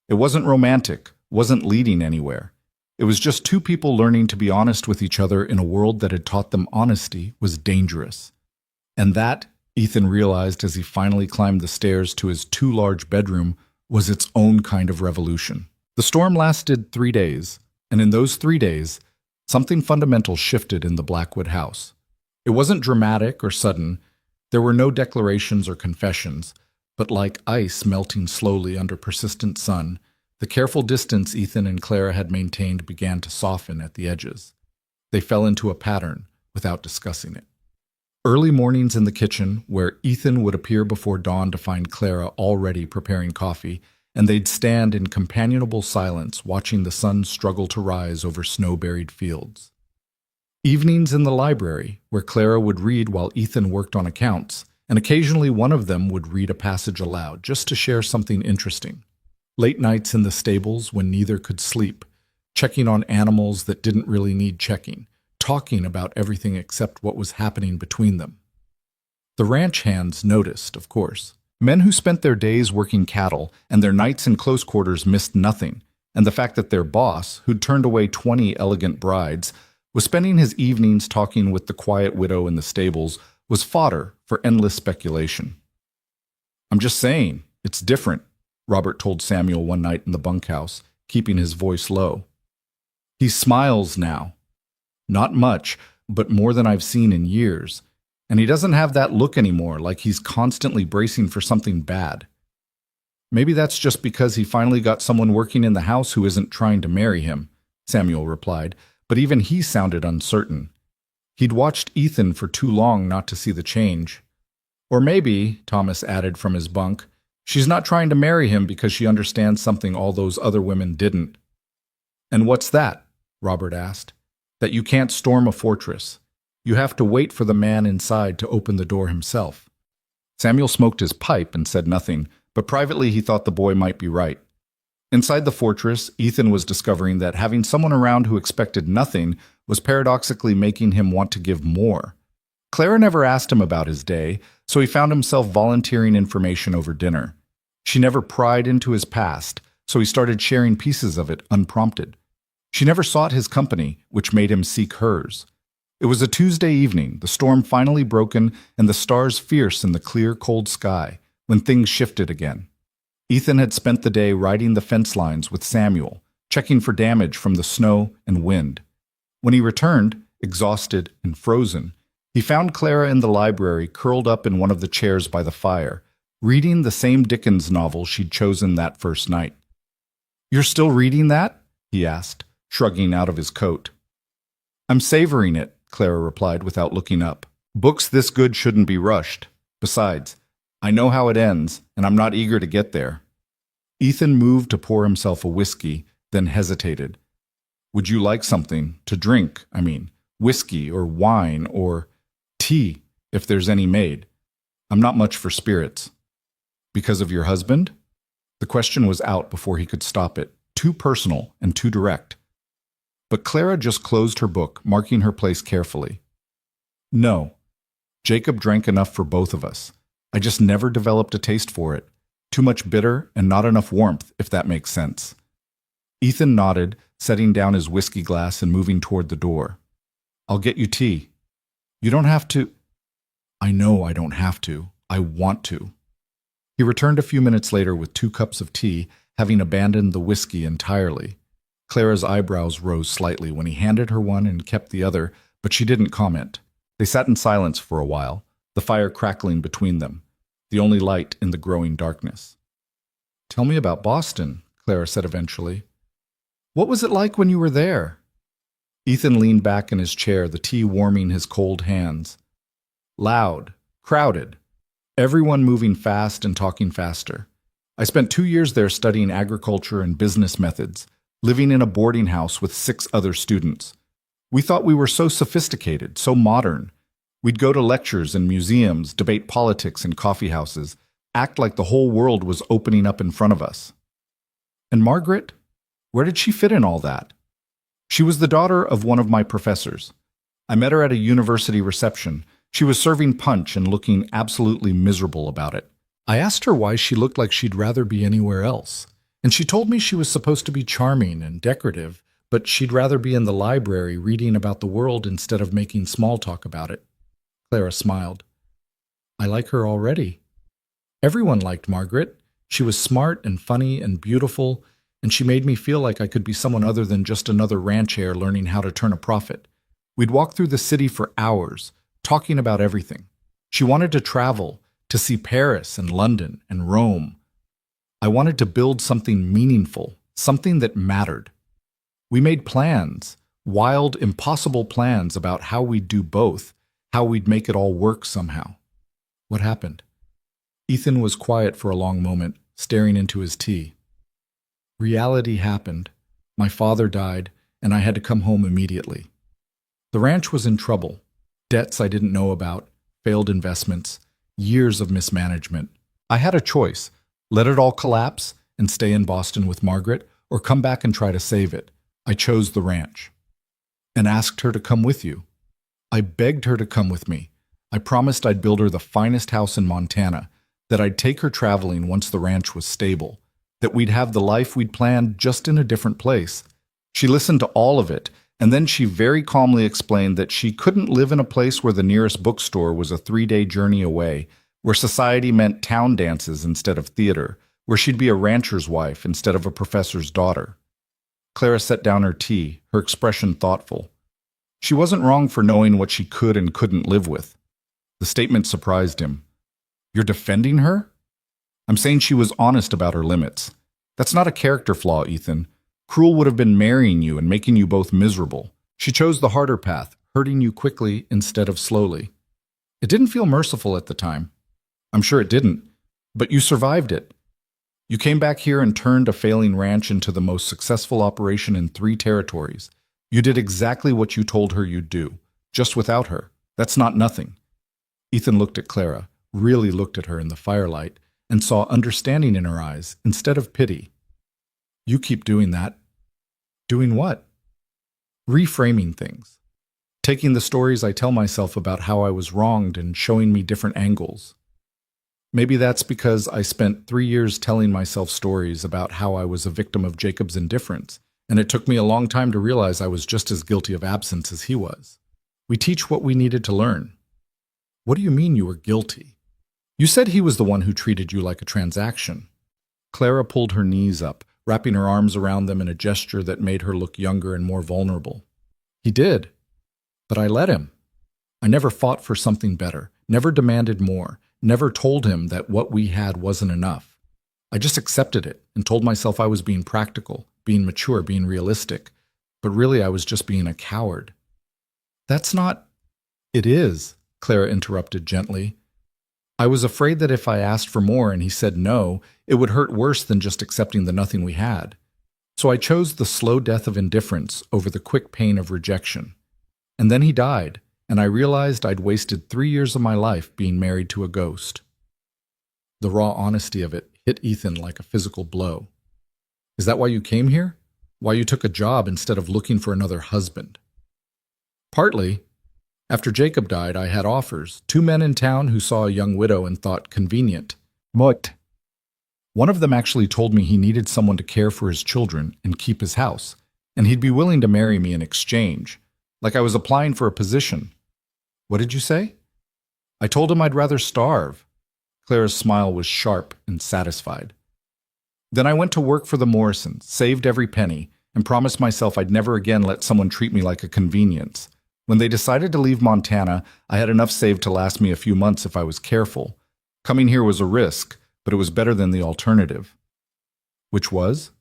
[SPEAKER 1] It wasn't romantic, wasn't leading anywhere. It was just two people learning to be honest with each other in a world that had taught them honesty was dangerous. And that, Ethan realized as he finally climbed the stairs to his too-large bedroom, was its own kind of revolution. The storm lasted 3 days, and in those 3 days, something fundamental shifted in the Blackwood house. It wasn't dramatic or sudden. There were no declarations or confessions, but like ice melting slowly under persistent sun, the careful distance Ethan and Clara had maintained began to soften at the edges. They fell into a pattern without discussing it. Early mornings in the kitchen, where Ethan would appear before dawn to find Clara already preparing coffee, and they'd stand in companionable silence watching the sun struggle to rise over snow-buried fields. Evenings in the library, where Clara would read while Ethan worked on accounts, and occasionally one of them would read a passage aloud just to share something interesting. Late nights in the stables when neither could sleep, checking on animals that didn't really need checking, talking about everything except what was happening between them. The ranch hands noticed, of course. Men who spent their days working cattle and their nights in close quarters missed nothing, and the fact that their boss, who'd turned away 20 elegant brides, was spending his evenings talking with the quiet widow in the stables was fodder for endless speculation. "I'm just saying, it's different," Robert told Samuel one night in the bunkhouse, keeping his voice low. "He smiles now. Not much, but more than I've seen in years. And he doesn't have that look anymore, like he's constantly bracing for something bad. Maybe that's just because he finally got someone working in the house who isn't trying to marry him," Samuel replied, but even he sounded uncertain. He'd watched Ethan for too long not to see the change. "Or maybe," Thomas added from his bunk, "she's not trying to marry him because she understands something all those other women didn't." "And what's that?" Robert asked. "That you can't storm a fortress. You have to wait for the man inside to open the door himself." Samuel smoked his pipe and said nothing, but privately he thought the boy might be right. Inside the fortress, Ethan was discovering that having someone around who expected nothing was paradoxically making him want to give more. Clara never asked him about his day, so he found himself volunteering information over dinner. She never pried into his past, so he started sharing pieces of it unprompted. She never sought his company, which made him seek hers. It was a Tuesday evening, the storm finally broken and the stars fierce in the clear, cold sky, when things shifted again. Ethan had spent the day riding the fence lines with Samuel, checking for damage from the snow and wind. When he returned, exhausted and frozen, he found Clara in the library curled up in one of the chairs by the fire, reading the same Dickens novel she'd chosen that first night. "You're still reading that?" he asked, shrugging out of his coat. "I'm savoring it," Clara replied without looking up. "Books this good shouldn't be rushed. Besides, I know how it ends, and I'm not eager to get there." Ethan moved to pour himself a whiskey, then hesitated. "Would you like something to drink, whiskey or wine or tea, if there's any made? I'm not much for spirits." "Because of your husband?" The question was out before he could stop it, too personal and too direct. But Clara just closed her book, marking her place carefully. "No. Jacob drank enough for both of us. I just never developed a taste for it. Too much bitter and not enough warmth, if that makes sense." Ethan nodded, setting down his whiskey glass and moving toward the door. "I'll get you tea." "You don't have to." "I know I don't have to. I want to." He returned a few minutes later with 2 cups of tea, having abandoned the whiskey entirely. Clara's eyebrows rose slightly when he handed her one and kept the other, but she didn't comment. They sat in silence for a while, the fire crackling between them, the only light in the growing darkness. "Tell me about Boston," Clara said eventually. "What was it like when you were there?" Ethan leaned back in his chair, the tea warming his cold hands. "Loud, crowded, everyone moving fast and talking faster. I spent 2 years there studying agriculture and business methods. living in a boarding house with 6 other students. We thought we were so sophisticated, so modern. We'd go to lectures and museums, debate politics in coffee houses, act like the whole world was opening up in front of us. And Margaret? Where did she fit in all that? She was the daughter of one of my professors. I met her at a university reception. She was serving punch and looking absolutely miserable about it. I asked her why she looked like she'd rather be anywhere else, and she told me she was supposed to be charming and decorative, but she'd rather be in the library reading about the world instead of making small talk about it. Clara smiled. I like her already. Everyone liked Margaret. She was smart and funny and beautiful, and she made me feel like I could be someone other than just another ranch heir learning how to turn a profit. We'd walk through the city for hours, talking about everything. She wanted to travel, to see Paris and London and Rome. I wanted to build something meaningful, something that mattered. We made plans, wild, impossible plans about how we'd do both, how we'd make it all work somehow. What happened? Ethan was quiet for a long moment, staring into his tea. Reality happened. My father died, and I had to come home immediately. The ranch was in trouble. Debts I didn't know about, failed investments, years of mismanagement. I had a choice: let it all collapse and stay in Boston with Margaret, or come back and try to save it. I chose the ranch. And asked her to come with you. I begged her to come with me. I promised I'd build her the finest house in Montana, that I'd take her traveling once the ranch was stable, that we'd have the life we'd planned just in a different place. She listened to all of it, and then she very calmly explained that she couldn't live in a place where the nearest bookstore was a 3-day journey away, where society meant town dances instead of theater, where she'd be a rancher's wife instead of a professor's daughter. Clara set down her tea, her expression thoughtful. She wasn't wrong for knowing what she could and couldn't live with. The statement surprised him. You're defending her? I'm saying she was honest about her limits. That's not a character flaw, Ethan. Cruel would have been marrying you and making you both miserable. She chose the harder path, hurting you quickly instead of slowly. It didn't feel merciful at the time. I'm sure it didn't, but you survived it. You came back here and turned a failing ranch into the most successful operation in 3 territories. You did exactly what you told her you'd do, just without her. That's not nothing. Ethan looked at Clara, really looked at her in the firelight, and saw understanding in her eyes instead of pity. You keep doing that. Doing what? Reframing things. Taking the stories I tell myself about how I was wronged and showing me different angles. Maybe that's because I spent 3 years telling myself stories about how I was a victim of Jacob's indifference, and it took me a long time to realize I was just as guilty of absence as he was. We teach what we needed to learn. What do you mean you were guilty? You said he was the one who treated you like a transaction. Clara pulled her knees up, wrapping her arms around them in a gesture that made her look younger and more vulnerable. He did, but I let him. I never fought for something better, never demanded more, never told him that what we had wasn't enough. I just accepted it and told myself I was being practical, being mature, being realistic, but really I was just being a coward. That's not... It is, Clara interrupted gently. I was afraid that if I asked for more and he said no, it would hurt worse than just accepting the nothing we had. So I chose the slow death of indifference over the quick pain of rejection. And then he died, and I realized I'd wasted 3 years of my life being married to a ghost. The raw honesty of it hit Ethan like a physical blow. Is that why you came here? Why you took a job instead of looking for another husband? Partly. After Jacob died, I had offers. 2 men in town who saw a young widow and thought convenient. What? One of them actually told me he needed someone to care for his children and keep his house, and he'd be willing to marry me in exchange, like I was applying for a position. What did you say? I told him I'd rather starve. Clara's smile was sharp and satisfied. Then I went to work for the Morrisons, saved every penny, and promised myself I'd never again let someone treat me like a convenience. When they decided to leave Montana, I had enough saved to last me a few months if I was careful. Coming here was a risk, but it was better than the alternative. Which was?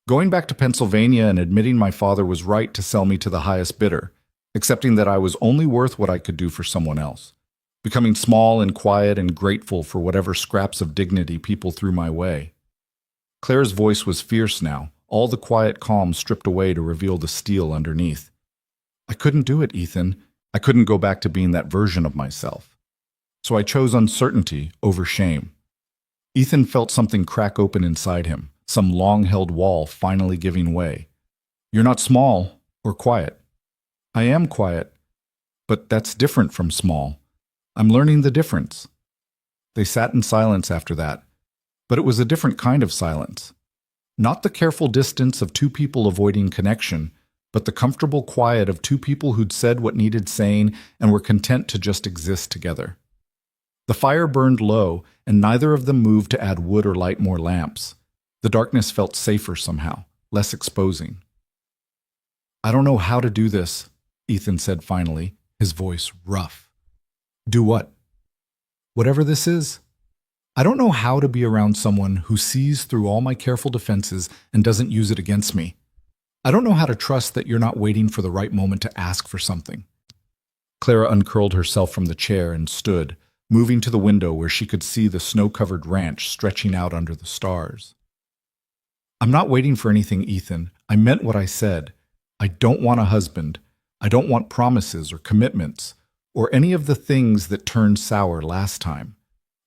[SPEAKER 1] Going back to Pennsylvania and admitting my father was right to sell me to the highest bidder, accepting that I was only worth what I could do for someone else. Becoming small and quiet and grateful for whatever scraps of dignity people threw my way. Clara's voice was fierce now, all the quiet calm stripped away to reveal the steel underneath. I couldn't do it, Ethan. I couldn't go back to being that version of myself. So I chose uncertainty over shame. Ethan felt something crack open inside him, some long-held wall finally giving way. You're not small or quiet. I am quiet, but that's different from small. I'm learning the difference. They sat in silence after that, but it was a different kind of silence. Not the careful distance of two people avoiding connection, but the comfortable quiet of two people who'd said what needed saying and were content to just exist together. The fire burned low, and neither of them moved to add wood or light more lamps. The darkness felt safer somehow, less exposing. I don't know how to do this, Ethan said finally, his voice rough. Do what? Whatever this is. I don't know how to be around someone who sees through all my careful defenses and doesn't use it against me. I don't know how to trust that you're not waiting for the right moment to ask for something. Clara uncurled herself from the chair and stood, moving to the window where she could see the snow-covered ranch stretching out under the stars. I'm not waiting for anything, Ethan. I meant what I said. I don't want a husband. I don't want promises or commitments, or any of the things that turned sour last time.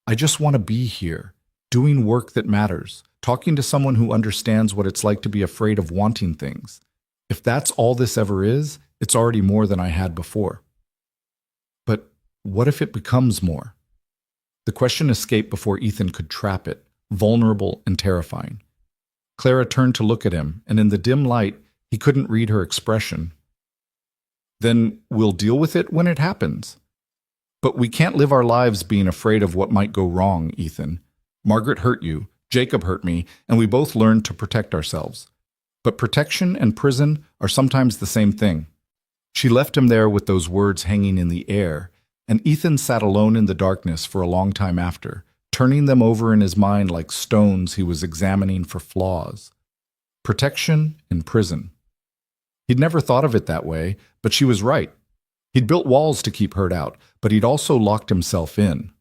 [SPEAKER 1] I just want to be here, doing work that matters, talking to someone who understands what it's like to be afraid of wanting things. If that's all this ever is, it's already more than I had before. But what if it becomes more? The question escaped before Ethan could trap it, vulnerable and terrifying. Clara turned to look at him, and in the dim light, he couldn't read her expression. Then we'll deal with it when it happens. But we can't live our lives being afraid of what might go wrong, Ethan. Margaret hurt you, Jacob hurt me, and we both learned to protect ourselves. But protection and prison are sometimes the same thing. She left him there with those words hanging in the air, and Ethan sat alone in the darkness for a long time after, turning them over in his mind like stones he was examining for flaws. Protection and prison. He'd never thought of it that way, but she was right. He'd built walls to keep hurt out, but he'd also locked himself in.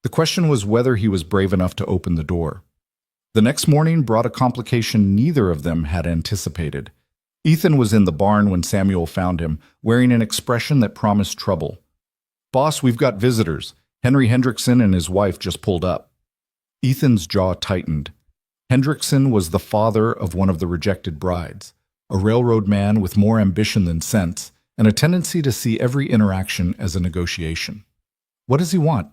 [SPEAKER 1] The question was whether he was brave enough to open the door. The next morning brought a complication neither of them had anticipated. Ethan was in the barn when Samuel found him, wearing an expression that promised trouble. "Boss, we've got visitors. Henry Hendrickson and his wife just pulled up." Ethan's jaw tightened. Hendrickson was the father of one of the rejected brides, a railroad man with more ambition than sense, and a tendency to see every interaction as a negotiation. "What does he want?"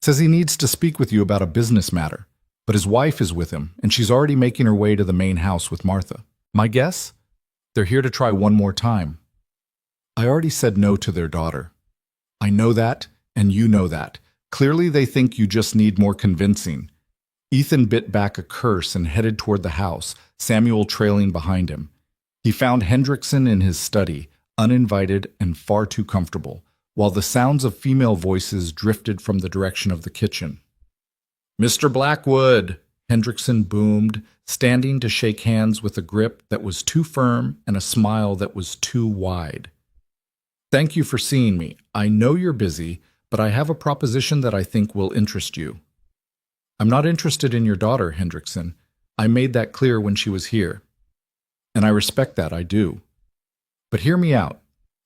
[SPEAKER 1] "Says he needs to speak with you about a business matter, but his wife is with him, and she's already making her way to the main house with Martha. My guess? They're here to try one more time." "I already said no to their daughter." "I know that, and you know that. Clearly they think you just need more convincing." Ethan bit back a curse and headed toward the house, Samuel trailing behind him. He found Hendrickson in his study, uninvited and far too comfortable, while the sounds of female voices drifted from the direction of the kitchen. "Mr. Blackwood," Hendrickson boomed, standing to shake hands with a grip that was too firm and a smile that was too wide. "Thank you for seeing me. I know you're busy, but I have a proposition that I think will interest you." "I'm not interested in your daughter, Hendrickson. I made that clear when she was here. And I respect that, I do. But hear me out.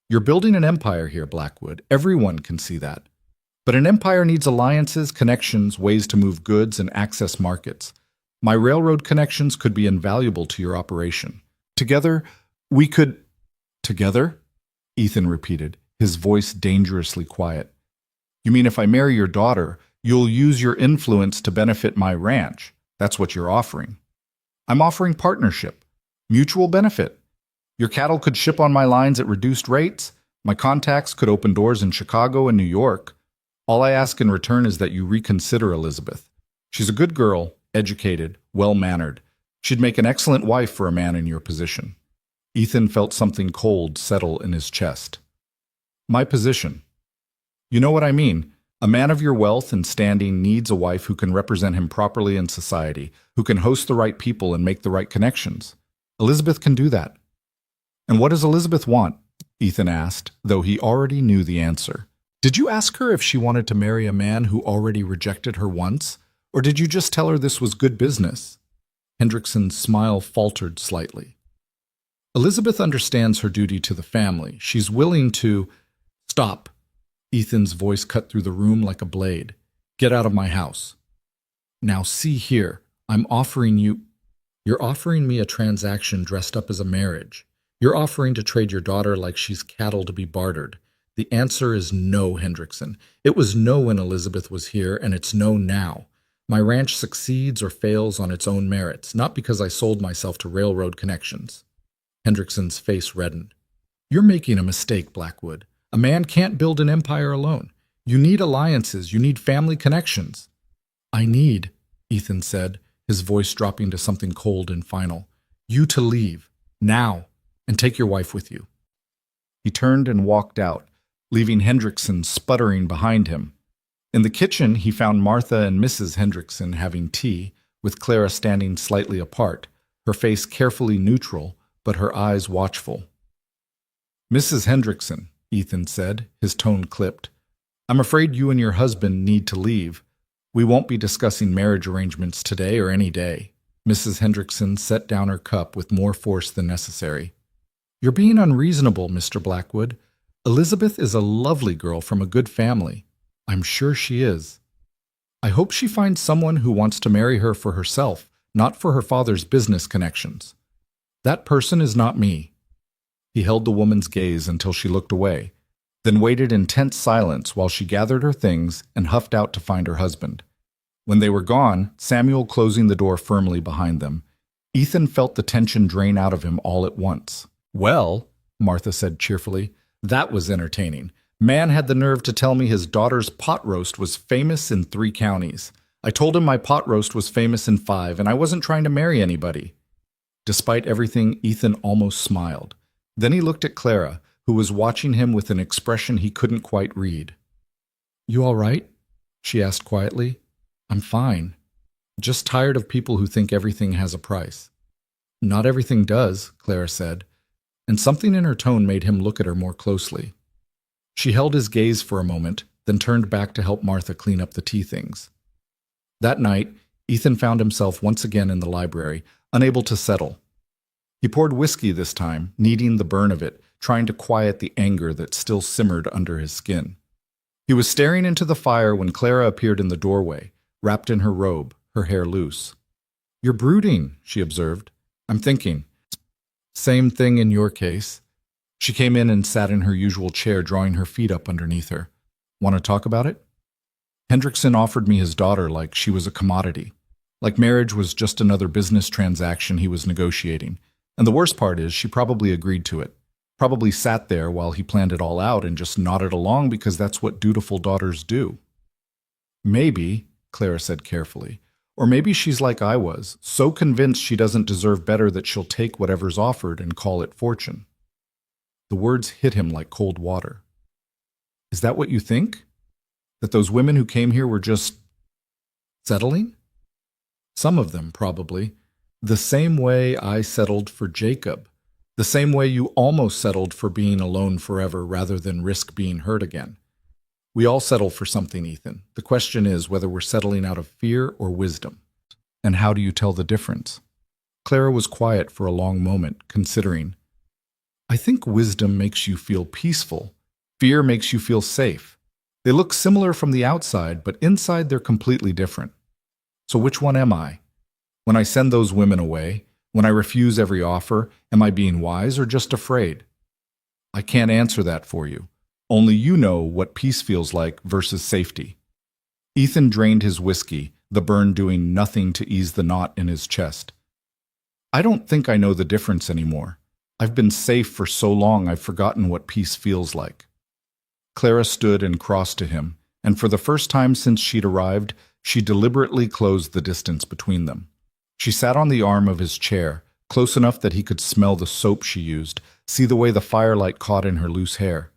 [SPEAKER 1] You're building an empire here, Blackwood. Everyone can see that. But an empire needs alliances, connections, ways to move goods, and access markets. My railroad connections could be invaluable to your operation. Together, we could—" "Together?" Ethan repeated, his voice dangerously quiet. "You mean if I marry your daughter, you'll use your influence to benefit my ranch? That's what you're offering." "I'm offering partnership, mutual benefit. Your cattle could ship on my lines at reduced rates. My contacts could open doors in Chicago and New York. All I ask in return is that you reconsider Elizabeth. She's a good girl, educated, well-mannered. She'd make an excellent wife for a man in your position." Ethan felt something cold settle in his chest. "My position. You know what I mean. A man of your wealth and standing needs a wife who can represent him properly in society, who can host the right people and make the right connections. Elizabeth can do that." "And what does Elizabeth want?" Ethan asked, though he already knew the answer. "Did you ask her if she wanted to marry a man who already rejected her once? Or did you just tell her this was good business?" Hendrickson's smile faltered slightly. Elizabeth understands her duty to the family. She's willing to— Stop. Ethan's voice cut through the room like a blade. Get out of my house. Now see here, You're offering me a transaction dressed up as a marriage. You're offering to trade your daughter like she's cattle to be bartered. The answer is no, Hendrickson. It was no when Elizabeth was here, and it's no now. My ranch succeeds or fails on its own merits, not because I sold myself to railroad connections. Hendrickson's face reddened. You're making a mistake, Blackwood. A man can't build an empire alone. You need alliances. You need family connections. I need, Ethan said, his voice dropping to something cold and final, you to leave, now, and take your wife with you. He turned and walked out, leaving Hendrickson sputtering behind him. In the kitchen, he found Martha and Mrs. Hendrickson having tea, with Clara standing slightly apart, her face carefully neutral, but her eyes watchful. Mrs. Hendrickson, Ethan said, his tone clipped, I'm afraid you and your husband need to leave. We won't be discussing marriage arrangements today or any day. Mrs. Hendrickson set down her cup with more force than necessary. You're being unreasonable, Mr. Blackwood. Elizabeth is a lovely girl from a good family. I'm sure she is. I hope she finds someone who wants to marry her for herself, not for her father's business connections. That person is not me. He held the woman's gaze until she looked away, then waited in tense silence while she gathered her things and huffed out to find her husband. When they were gone, Samuel closing the door firmly behind them, Ethan felt the tension drain out of him all at once. Well, Martha said cheerfully, that was entertaining. Man had the nerve to tell me his daughter's pot roast was famous in 3 counties. I told him my pot roast was famous in 5, and I wasn't trying to marry anybody. Despite everything, Ethan almost smiled. Then he looked at Clara, who was watching him with an expression he couldn't quite read. You all right? She asked quietly. I'm fine. Just tired of people who think everything has a price. Not everything does, Clara said, and something in her tone made him look at her more closely. She held his gaze for a moment, then turned back to help Martha clean up the tea things. That night, Ethan found himself once again in the library, unable to settle. He poured whiskey this time, needing the burn of it, trying to quiet the anger that still simmered under his skin. He was staring into the fire when Clara appeared in the doorway, wrapped in her robe, her hair loose. You're brooding, she observed. I'm thinking. Same thing in your case. She came in and sat in her usual chair, drawing her feet up underneath her. Want to talk about it? Hendrickson offered me his daughter like she was a commodity, like marriage was just another business transaction he was negotiating. And the worst part is she probably agreed to it, probably sat there while he planned it all out and just nodded along because that's what dutiful daughters do. Maybe, Clara said carefully, or maybe she's like I was, so convinced she doesn't deserve better that she'll take whatever's offered and call it fortune. The words hit him like cold water. Is that what you think? That those women who came here were just settling? Some of them, probably. The same way I settled for Jacob. The same way you almost settled for being alone forever rather than risk being hurt again. We all settle for something, Ethan. The question is whether we're settling out of fear or wisdom. And how do you tell the difference? Clara was quiet for a long moment, considering. I think wisdom makes you feel peaceful. Fear makes you feel safe. They look similar from the outside, but inside they're completely different. So which one am I? When I send those women away, when I refuse every offer, am I being wise or just afraid? I can't answer that for you. Only you know what peace feels like versus safety. Ethan drained his whiskey, the burn doing nothing to ease the knot in his chest. I don't think I know the difference anymore. I've been safe for so long I've forgotten what peace feels like. Clara stood and crossed to him, and for the first time since she'd arrived, she deliberately closed the distance between them. She sat on the arm of his chair, close enough that he could smell the soap she used, see the way the firelight caught in her loose hair.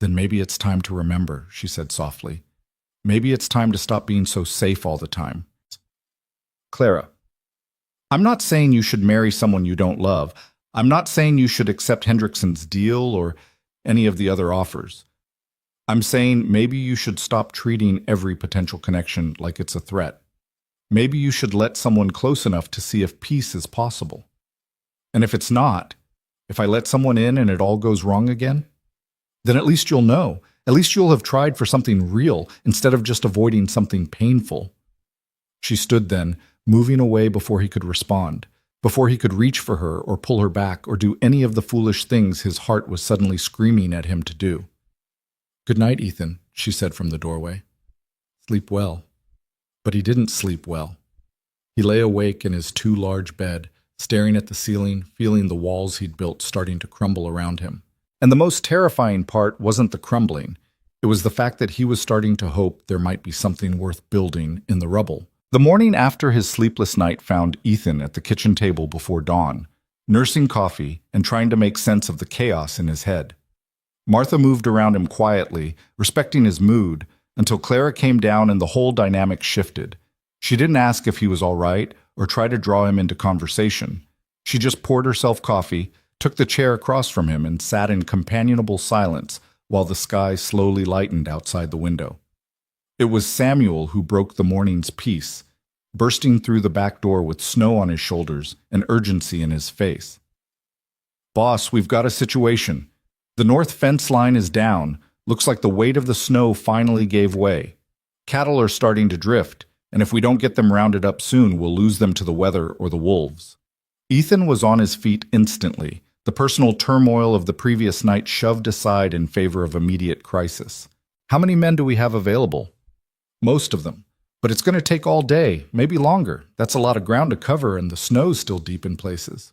[SPEAKER 1] Then maybe it's time to remember, she said softly. Maybe it's time to stop being so safe all the time. Clara, I'm not saying you should marry someone you don't love. I'm not saying you should accept Hendrickson's deal or any of the other offers. I'm saying maybe you should stop treating every potential connection like it's a threat. Maybe you should let someone close enough to see if peace is possible. And if it's not, if I let someone in and it all goes wrong again, then at least you'll know. At least you'll have tried for something real instead of just avoiding something painful. She stood then, moving away before he could respond, before he could reach for her or pull her back or do any of the foolish things his heart was suddenly screaming at him to do. "Good night, Ethan," she said from the doorway. "Sleep well." But he didn't sleep well. He lay awake in his too large bed, staring at the ceiling, feeling the walls he'd built starting to crumble around him. And the most terrifying part wasn't the crumbling. It was the fact that he was starting to hope there might be something worth building in the rubble. The morning after his sleepless night found Ethan at the kitchen table before dawn, nursing coffee and trying to make sense of the chaos in his head. Martha moved around him quietly, respecting his mood, until Clara came down and the whole dynamic shifted. She didn't ask if he was all right or try to draw him into conversation. She just poured herself coffee, took the chair across from him, and sat in companionable silence while the sky slowly lightened outside the window. It was Samuel who broke the morning's peace, bursting through the back door with snow on his shoulders and urgency in his face. "Boss, we've got a situation. The north fence line is down. Looks like the weight of the snow finally gave way. Cattle are starting to drift, and if we don't get them rounded up soon, we'll lose them to the weather or the wolves." Ethan was on his feet instantly, the personal turmoil of the previous night shoved aside in favor of immediate crisis. "How many men do we have available?" "Most of them. But it's going to take all day, maybe longer. That's a lot of ground to cover, and the snow's still deep in places."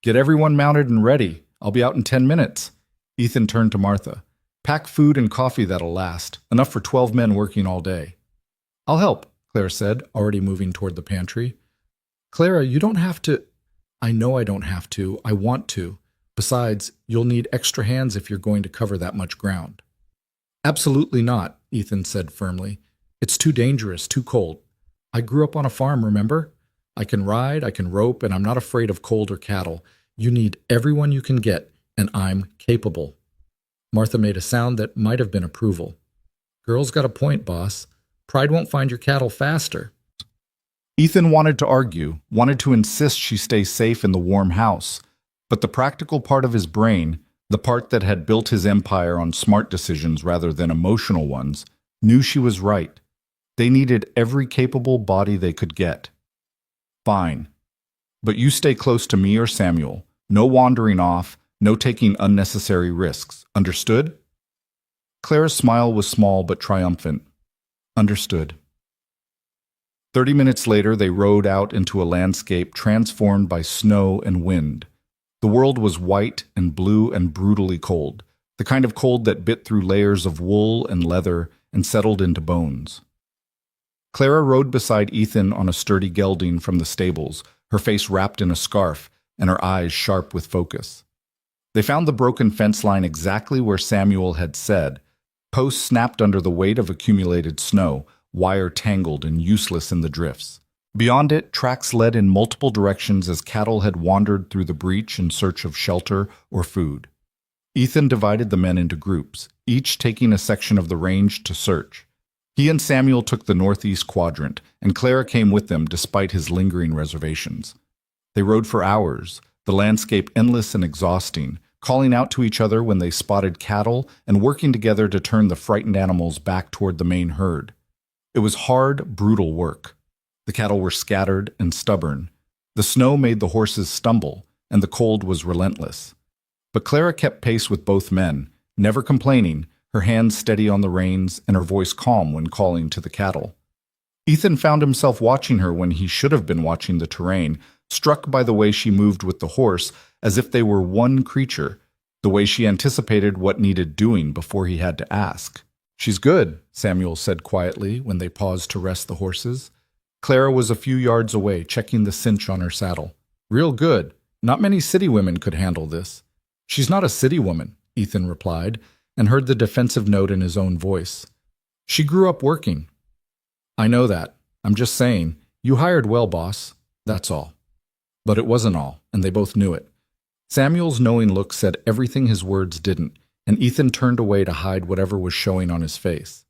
[SPEAKER 1] "Get everyone mounted and ready. I'll be out in 10 minutes. Ethan turned to Martha. "Pack food and coffee that'll last, enough for 12 men working all day." "I'll help," Claire said, already moving toward the pantry. "Clara, you don't have to." "I know I don't have to. I want to. Besides, you'll need extra hands if you're going to cover that much ground." "Absolutely not," Ethan said firmly. "It's too dangerous, too cold. I grew up on a farm, remember? I can ride, I can rope, and I'm not afraid of cold or cattle. You need everyone you can get, and I'm capable." Martha made a sound that might have been approval. "Girl's got a point, boss. Pride won't find your cattle faster." Ethan wanted to argue, wanted to insist she stay safe in the warm house, but the practical part of his brain, the part that had built his empire on smart decisions rather than emotional ones, knew she was right. They needed every capable body they could get. "Fine. But you stay close to me or Samuel. No wandering off, no taking unnecessary risks. Understood?" Clara's smile was small but triumphant. "Understood." 30 minutes later, they rode out into a landscape transformed by snow and wind. The world was white and blue and brutally cold, the kind of cold that bit through layers of wool and leather and settled into bones. Clara rode beside Ethan on a sturdy gelding from the stables, her face wrapped in a scarf and her eyes sharp with focus. They found the broken fence line exactly where Samuel had said, posts snapped under the weight of accumulated snow, wire tangled and useless in the drifts. Beyond it, tracks led in multiple directions as cattle had wandered through the breach in search of shelter or food. Ethan divided the men into groups, each taking a section of the range to search. He and Samuel took the northeast quadrant, and Clara came with them despite his lingering reservations. They rode for hours, the landscape endless and exhausting, calling out to each other when they spotted cattle and working together to turn the frightened animals back toward the main herd. It was hard, brutal work. The cattle were scattered and stubborn. The snow made the horses stumble, and the cold was relentless. But Clara kept pace with both men, never complaining, her hands steady on the reins and her voice calm when calling to the cattle. Ethan found himself watching her when he should have been watching the terrain, struck by the way she moved with the horse as if they were one creature, the way she anticipated what needed doing before he had to ask. "She's good," Samuel said quietly when they paused to rest the horses. Clara was a few yards away, checking the cinch on her saddle. "Real good. Not many city women could handle this." "She's not a city woman," Ethan replied, and heard the defensive note in his own voice. "She grew up working." "I know that. I'm just saying, you hired well, boss. That's all." But it wasn't all, and they both knew it. Samuel's knowing look said everything his words didn't, and Ethan turned away to hide whatever was showing on his face.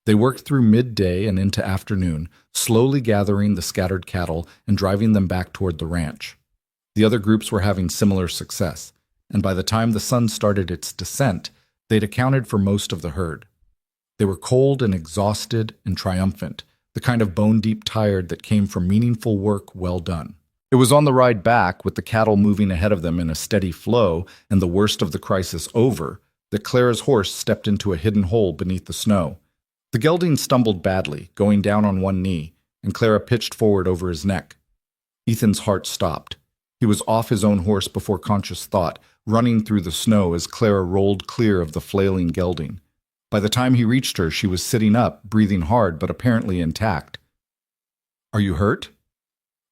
[SPEAKER 1] They worked through midday and into afternoon, slowly gathering the scattered cattle and driving them back toward the ranch. The other groups were having similar success, and by the time the sun started its descent, they'd accounted for most of the herd. They were cold and exhausted and triumphant, the kind of bone-deep tired that came from meaningful work well done. It was on the ride back, with the cattle moving ahead of them in a steady flow and the worst of the crisis over, that Clara's horse stepped into a hidden hole beneath the snow. The gelding stumbled badly, going down on one knee, and Clara pitched forward over his neck. Ethan's heart stopped. He was off his own horse before conscious thought, running through the snow as Clara rolled clear of the flailing gelding. By the time he reached her, she was sitting up, breathing hard but apparently intact. "Are you hurt?"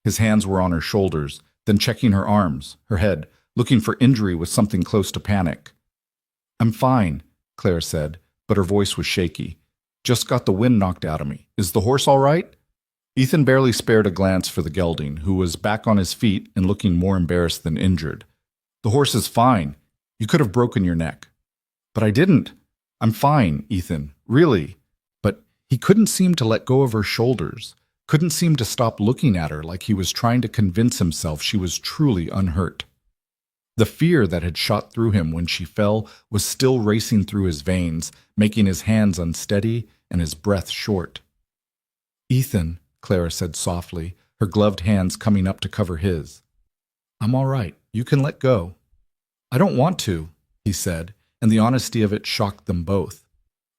[SPEAKER 1] His hands were on her shoulders, then checking her arms, her head, looking for injury with something close to panic. "I'm fine," Clara said, but her voice was shaky. "Just got the wind knocked out of me. Is the horse all right?" Ethan barely spared a glance for the gelding, who was back on his feet and looking more embarrassed than injured. "The horse is fine. You could have broken your neck." "But I didn't. I'm fine, Ethan, really." But he couldn't seem to let go of her shoulders, couldn't seem to stop looking at her, like he was trying to convince himself she was truly unhurt. The fear that had shot through him when she fell was still racing through his veins, making his hands unsteady and his breath short. "Ethan," Clara said softly, her gloved hands coming up to cover his. "I'm all right. You can let go." "I don't want to," he said, and the honesty of it shocked them both.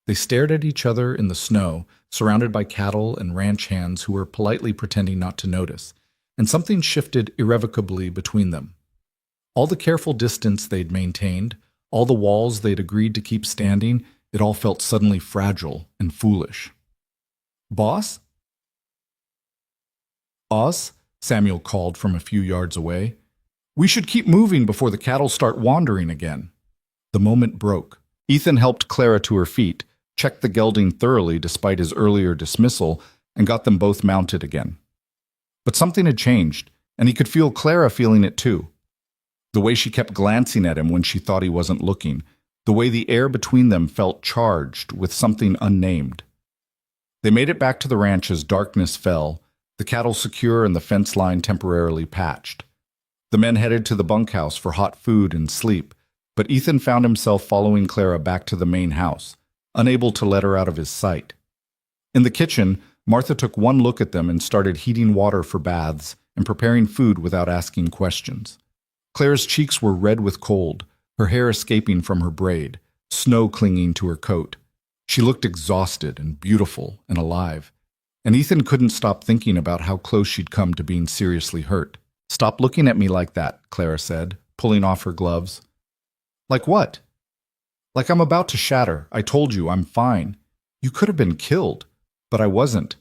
[SPEAKER 1] They stared at each other in the snow, surrounded by cattle and ranch hands who were politely pretending not to notice, and something shifted irrevocably between them. All the careful distance they'd maintained, all the walls they'd agreed to keep standing, it all felt suddenly fragile and foolish. "Boss?" "Boss?" Samuel called from a few yards away. "We should keep moving before the cattle start wandering again." The moment broke. Ethan helped Clara to her feet, checked the gelding thoroughly despite his earlier dismissal, and got them both mounted again. But something had changed, and he could feel Clara feeling it too. The way she kept glancing at him when she thought he wasn't looking, the way the air between them felt charged with something unnamed. They made it back to the ranch as darkness fell, the cattle secure and the fence line temporarily patched. The men headed to the bunkhouse for hot food and sleep, but Ethan found himself following Clara back to the main house, unable to let her out of his sight. In the kitchen, Martha took one look at them and started heating water for baths and preparing food without asking questions. Clara's cheeks were red with cold, her hair escaping from her braid, snow clinging to her coat. She looked exhausted and beautiful and alive, and Ethan couldn't stop thinking about how close she'd come to being seriously hurt. "Stop looking at me like that," Clara said, pulling off her gloves. "Like what?" "Like I'm about to shatter. I told you, I'm fine. You could have been killed, but I wasn't.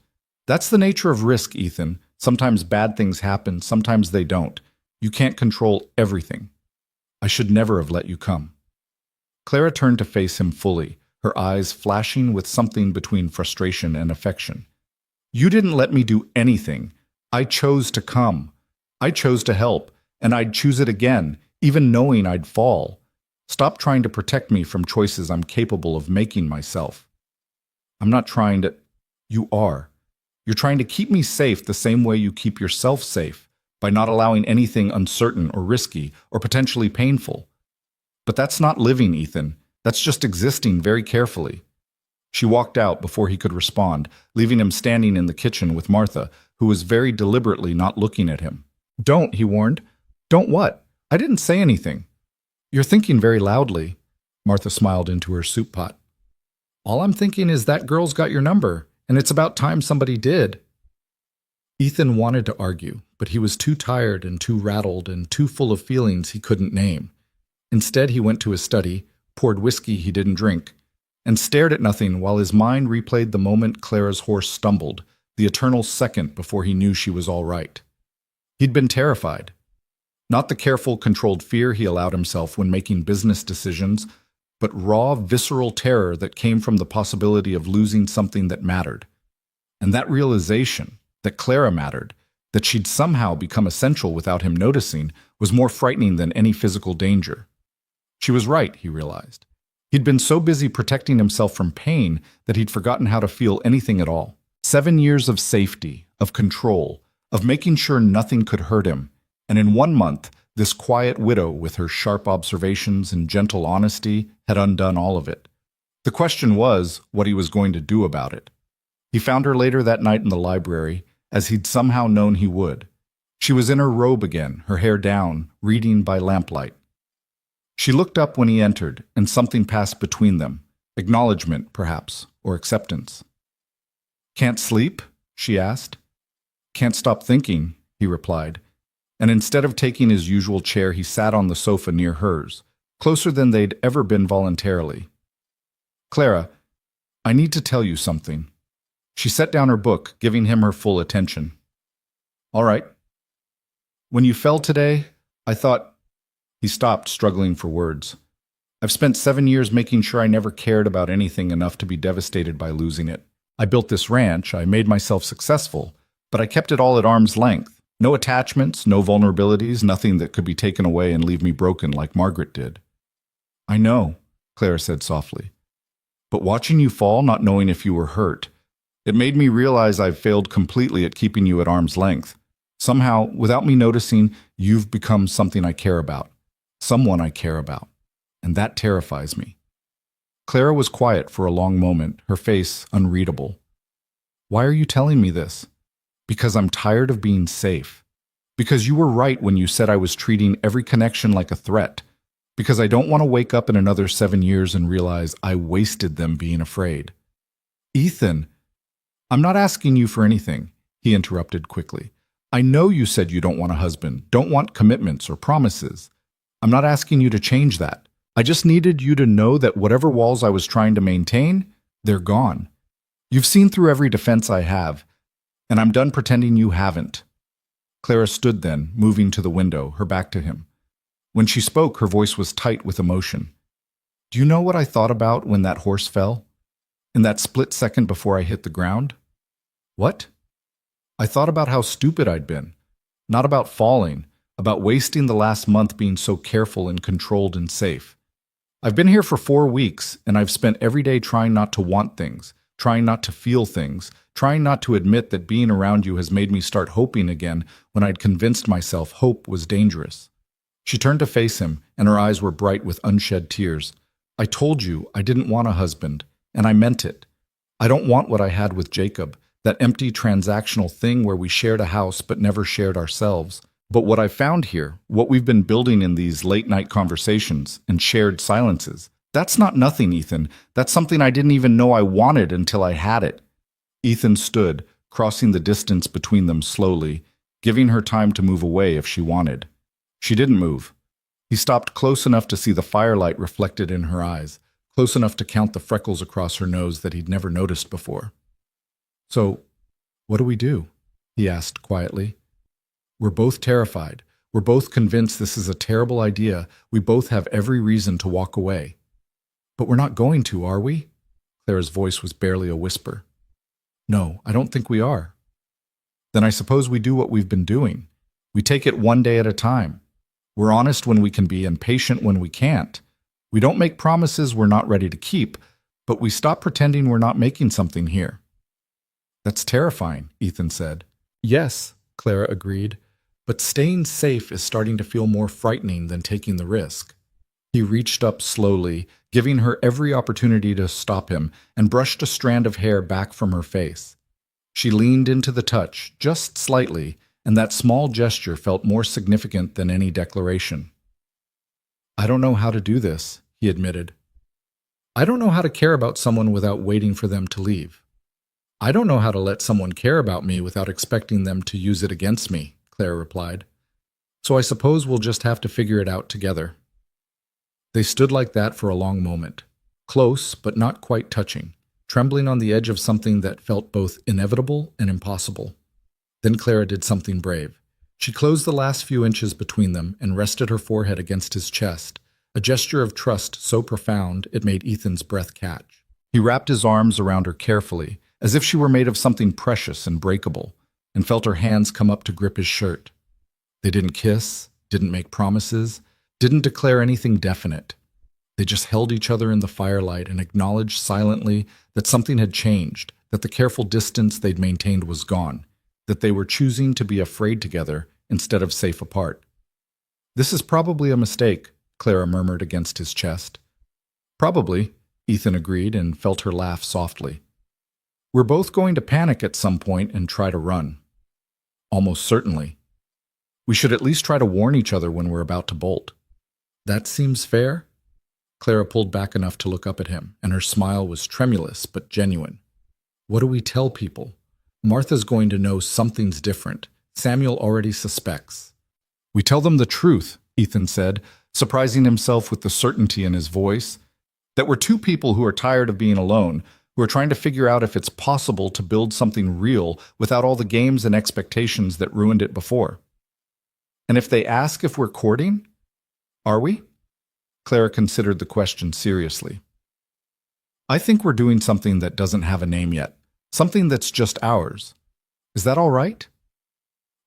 [SPEAKER 1] That's the nature of risk, Ethan. Sometimes bad things happen, sometimes they don't. You can't control everything. I should never have let you come." Clara turned to face him fully, her eyes flashing with something between frustration and affection. "You didn't let me do anything. I chose to come. I chose to help, and I'd choose it again, even knowing I'd fall. Stop trying to protect me from choices I'm capable of making myself." "I'm not trying to—" "You are. You're trying to keep me safe the same way you keep yourself safe, by not allowing anything uncertain or risky or potentially painful. But that's not living, Ethan. That's just existing very carefully." She walked out before he could respond, leaving him standing in the kitchen with Martha, who was very deliberately not looking at him. "Don't," he warned. "Don't what? I didn't say anything." "You're thinking very loudly." Martha smiled into her soup pot. "All I'm thinking is that girl's got your number, and it's about time somebody did." Ethan wanted to argue, but he was too tired and too rattled and too full of feelings he couldn't name. Instead, he went to his study, poured whiskey he didn't drink, and stared at nothing while his mind replayed the moment Clara's horse stumbled, the eternal second before he knew she was all right. He'd been terrified. Not the careful, controlled fear he allowed himself when making business decisions, but raw, visceral terror that came from the possibility of losing something that mattered. And that realization, that Clara mattered, that she'd somehow become essential without him noticing, was more frightening than any physical danger. She was right, he realized. He'd been so busy protecting himself from pain that he'd forgotten how to feel anything at all. 7 years of safety, of control, of making sure nothing could hurt him. And in 1 month, this quiet widow with her sharp observations and gentle honesty had undone all of it. The question was what he was going to do about it. He found her later that night in the library, as he'd somehow known he would. She was in her robe again, her hair down, reading by lamplight. She looked up when he entered, and something passed between them. Acknowledgement, perhaps, or acceptance. "Can't sleep?" she asked. "Can't stop thinking," he replied. And instead of taking his usual chair, he sat on the sofa near hers, closer than they'd ever been voluntarily. "Clara, I need to tell you something." She set down her book, giving him her full attention. "All right. When you fell today, I thought—" He stopped, struggling for words. "I've spent 7 years making sure I never cared about anything enough to be devastated by losing it. I built this ranch, I made myself successful, but I kept it all at arm's length. No attachments, no vulnerabilities, nothing that could be taken away and leave me broken like Margaret did." "I know," Clara said softly. "But watching you fall, not knowing if you were hurt, it made me realize I've failed completely at keeping you at arm's length. Somehow, without me noticing, you've become something I care about. Someone I care about. And that terrifies me." Clara was quiet for a long moment, her face unreadable. "Why are you telling me this?" "Because I'm tired of being safe. Because you were right when you said I was treating every connection like a threat. Because I don't want to wake up in another 7 years and realize I wasted them being afraid." "Ethan, I'm not asking you for anything," he interrupted quickly. "I know you said you don't want a husband, don't want commitments or promises. I'm not asking you to change that. I just needed you to know that whatever walls I was trying to maintain, they're gone. You've seen through every defense I have, and I'm done pretending you haven't." Clara stood then, moving to the window, her back to him. When she spoke, her voice was tight with emotion. "Do you know what I thought about when that horse fell? In that split second before I hit the ground?" "What?" "I thought about how stupid I'd been. Not about falling, about wasting the last month being so careful and controlled and safe. I've been here for 4 weeks, and I've spent every day trying not to want things, trying not to feel things, trying not to admit that being around you has made me start hoping again when I'd convinced myself hope was dangerous." She turned to face him, and her eyes were bright with unshed tears. "I told you I didn't want a husband, and I meant it. I don't want what I had with Jacob, that empty transactional thing where we shared a house but never shared ourselves. But what I found here, what we've been building in these late-night conversations and shared silences, that's not nothing, Ethan. That's something I didn't even know I wanted until I had it." Ethan stood, crossing the distance between them slowly, giving her time to move away if she wanted. She didn't move. He stopped close enough to see the firelight reflected in her eyes, close enough to count the freckles across her nose that he'd never noticed before. "So, what do we do?" he asked quietly. "We're both terrified. We're both convinced this is a terrible idea. We both have every reason to walk away. But we're not going to, are we?" Clara's voice was barely a whisper. "No, I don't think we are." "Then I suppose we do what we've been doing. We take it one day at a time. We're honest when we can be and patient when we can't. We don't make promises we're not ready to keep, but we stop pretending we're not making something here." "That's terrifying," Ethan said. "Yes," Clara agreed, "but staying safe is starting to feel more frightening than taking the risk." He reached up slowly, giving her every opportunity to stop him, and brushed a strand of hair back from her face. She leaned into the touch, just slightly, and that small gesture felt more significant than any declaration. "I don't know how to do this," he admitted. "I don't know how to care about someone without waiting for them to leave. I don't know how to let someone care about me without expecting them to use it against me," Claire replied. "So I suppose we'll just have to figure it out together." They stood like that for a long moment, close but not quite touching, trembling on the edge of something that felt both inevitable and impossible. Then Clara did something brave. She closed the last few inches between them and rested her forehead against his chest, a gesture of trust so profound it made Ethan's breath catch. He wrapped his arms around her carefully, as if she were made of something precious and breakable, and felt her hands come up to grip his shirt. They didn't kiss, didn't make promises, didn't declare anything definite. They just held each other in the firelight and acknowledged silently that something had changed, that the careful distance they'd maintained was gone, that they were choosing to be afraid together instead of safe apart. "This is probably a mistake," Clara murmured against his chest. "Probably," Ethan agreed and felt her laugh softly. "We're both going to panic at some point and try to run." "Almost certainly. We should at least try to warn each other when we're about to bolt." "That seems fair?" Clara pulled back enough to look up at him, and her smile was tremulous but genuine. "What do we tell people? Martha's going to know something's different. Samuel already suspects." "We tell them the truth," Ethan said, surprising himself with the certainty in his voice. "That we're two people who are tired of being alone, who are trying to figure out if it's possible to build something real without all the games and expectations that ruined it before." "And if they ask if we're courting? Are we?" Clara considered the question seriously. "I think we're doing something that doesn't have a name yet, something that's just ours. Is that all right?"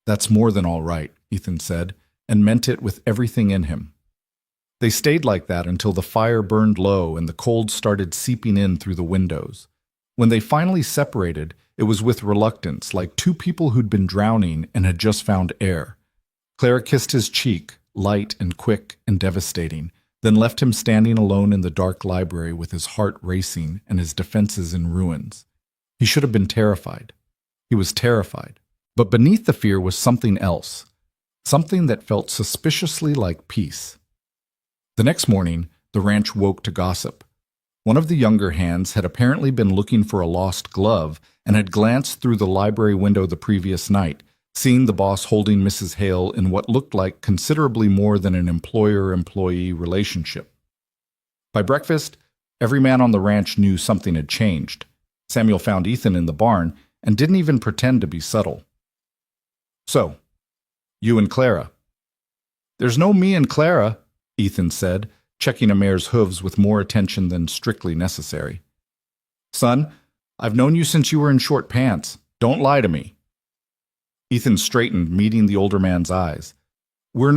[SPEAKER 1] "That's more than all right," Ethan said, and meant it with everything in him. They stayed like that until the fire burned low and the cold started seeping in through the windows. When they finally separated, it was with reluctance, like two people who'd been drowning and had just found air. Clara kissed his cheek, light and quick and devastating, then left him standing alone in the dark library with his heart racing and his defenses in ruins. He should have been terrified. He was terrified. But beneath the fear was something else, something that felt suspiciously like peace. The next morning, the ranch woke to gossip. One of the younger hands had apparently been looking for a lost glove and had glanced through the library window the previous night, seeing the boss holding Mrs. Hale in what looked like considerably more than an employer-employee relationship. By breakfast, every man on the ranch knew something had changed. Samuel found Ethan in the barn and didn't even pretend to be subtle. "So, you and Clara." "There's no me and Clara," Ethan said, checking a mare's hooves with more attention than strictly necessary. "Son, I've known you since you were in short pants. Don't lie to me." Ethan straightened, meeting the older man's eyes. We're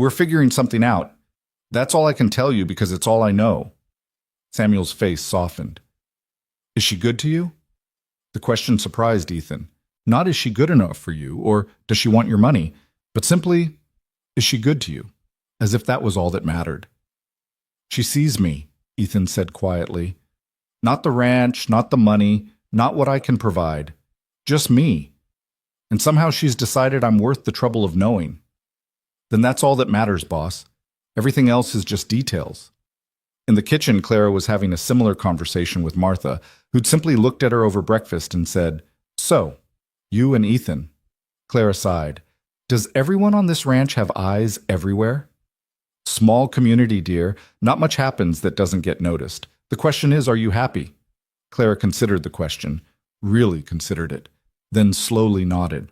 [SPEAKER 1] figuring something out. That's all I can tell you because it's all I know." Samuel's face softened. "Is she good to you?" The question surprised Ethan. Not is she good enough for you, or does she want your money, but simply, is she good to you? As if that was all that mattered. "She sees me," Ethan said quietly. "Not the ranch, not the money, not what I can provide. Just me. And somehow she's decided I'm worth the trouble of knowing." "Then that's all that matters, boss. Everything else is just details." In the kitchen, Clara was having a similar conversation with Martha, who'd simply looked at her over breakfast and said, "So, you and Ethan." Clara sighed. "Does everyone on this ranch have eyes everywhere?" "Small community, dear. Not much happens that doesn't get noticed. The question is, are you happy?" Clara considered the question, really considered it, then slowly nodded.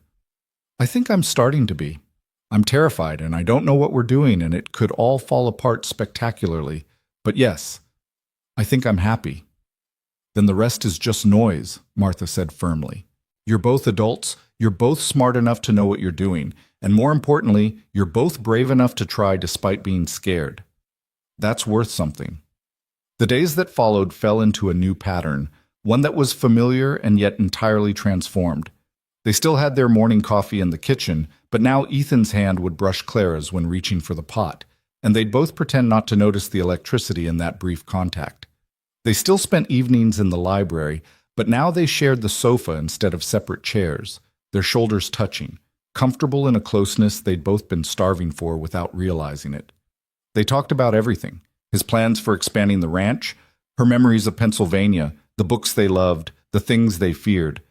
[SPEAKER 1] "I think I'm starting to be. I'm terrified, and I don't know what we're doing, and it could all fall apart spectacularly. But yes, I think I'm happy." "Then the rest is just noise," Martha said firmly. "You're both adults, you're both smart enough to know what you're doing, and more importantly, you're both brave enough to try despite being scared. That's worth something." The days that followed fell into a new pattern, one that was familiar and yet entirely transformed. They still had their morning coffee in the kitchen, but now Ethan's hand would brush Clara's when reaching for the pot, and they'd both pretend not to notice the electricity in that brief contact. They still spent evenings in the library, but now they shared the sofa instead of separate chairs, their shoulders touching, comfortable in a closeness they'd both been starving for without realizing it. They talked about everything: his plans for expanding the ranch, her memories of Pennsylvania, the books they loved, the things they feared.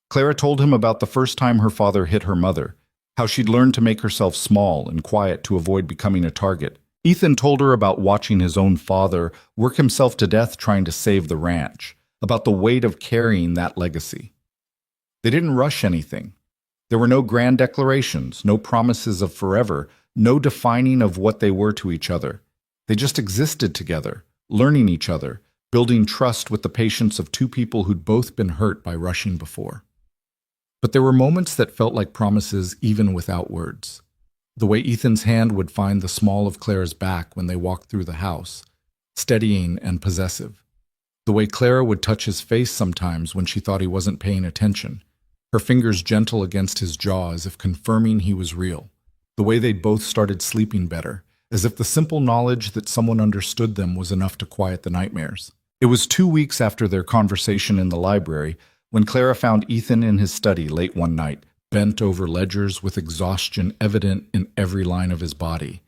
[SPEAKER 1] Clara told him about the first time her father hit her mother, how she'd learned to make herself small and quiet to avoid becoming a target. Ethan told her about watching his own father work himself to death trying to save the ranch, about the weight of carrying that legacy. They didn't rush anything. There were no grand declarations, no promises of forever, no defining of what they were to each other. They just existed together, learning each other, building trust with the patience of two people who'd both been hurt by rushing before. But there were moments that felt like promises even without words. The way Ethan's hand would find the small of Clara's back when they walked through the house, steadying and possessive. The way Clara would touch his face sometimes when she thought he wasn't paying attention, her fingers gentle against his jaw as if confirming he was real. The way they'd both started sleeping better, as if the simple knowledge that someone understood them was enough to quiet the nightmares. It was 2 weeks after their conversation in the library when Clara found Ethan in his study late one night, bent over ledgers with exhaustion evident in every line of his body.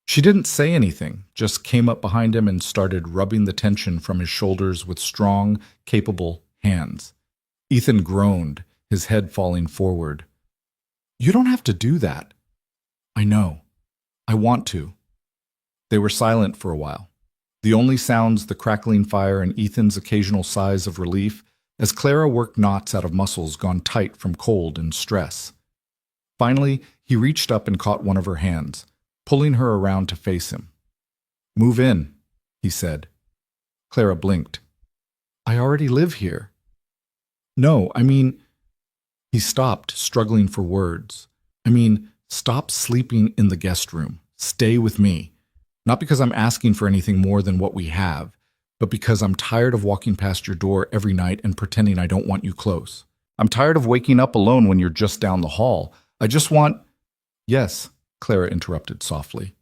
[SPEAKER 1] She didn't say anything, just came up behind him and started rubbing the tension from his shoulders with strong, capable hands. Ethan groaned, his head falling forward. "You don't have to do that." "I know. I want to." They were silent for a while. The only sounds the crackling fire and Ethan's occasional sighs of relief as Clara worked knots out of muscles gone tight from cold and stress. Finally, he reached up and caught one of her hands, pulling her around to face him. "Move in," he said. Clara blinked. "I already live here." "No, I mean—" He stopped, struggling for words. Stop sleeping in the guest room. Stay with me. Not because I'm asking for anything more than what we have, but because I'm tired of walking past your door every night and pretending I don't want you close. I'm tired of waking up alone when you're just down the hall. I just want—" "Yes," Clara interrupted softly.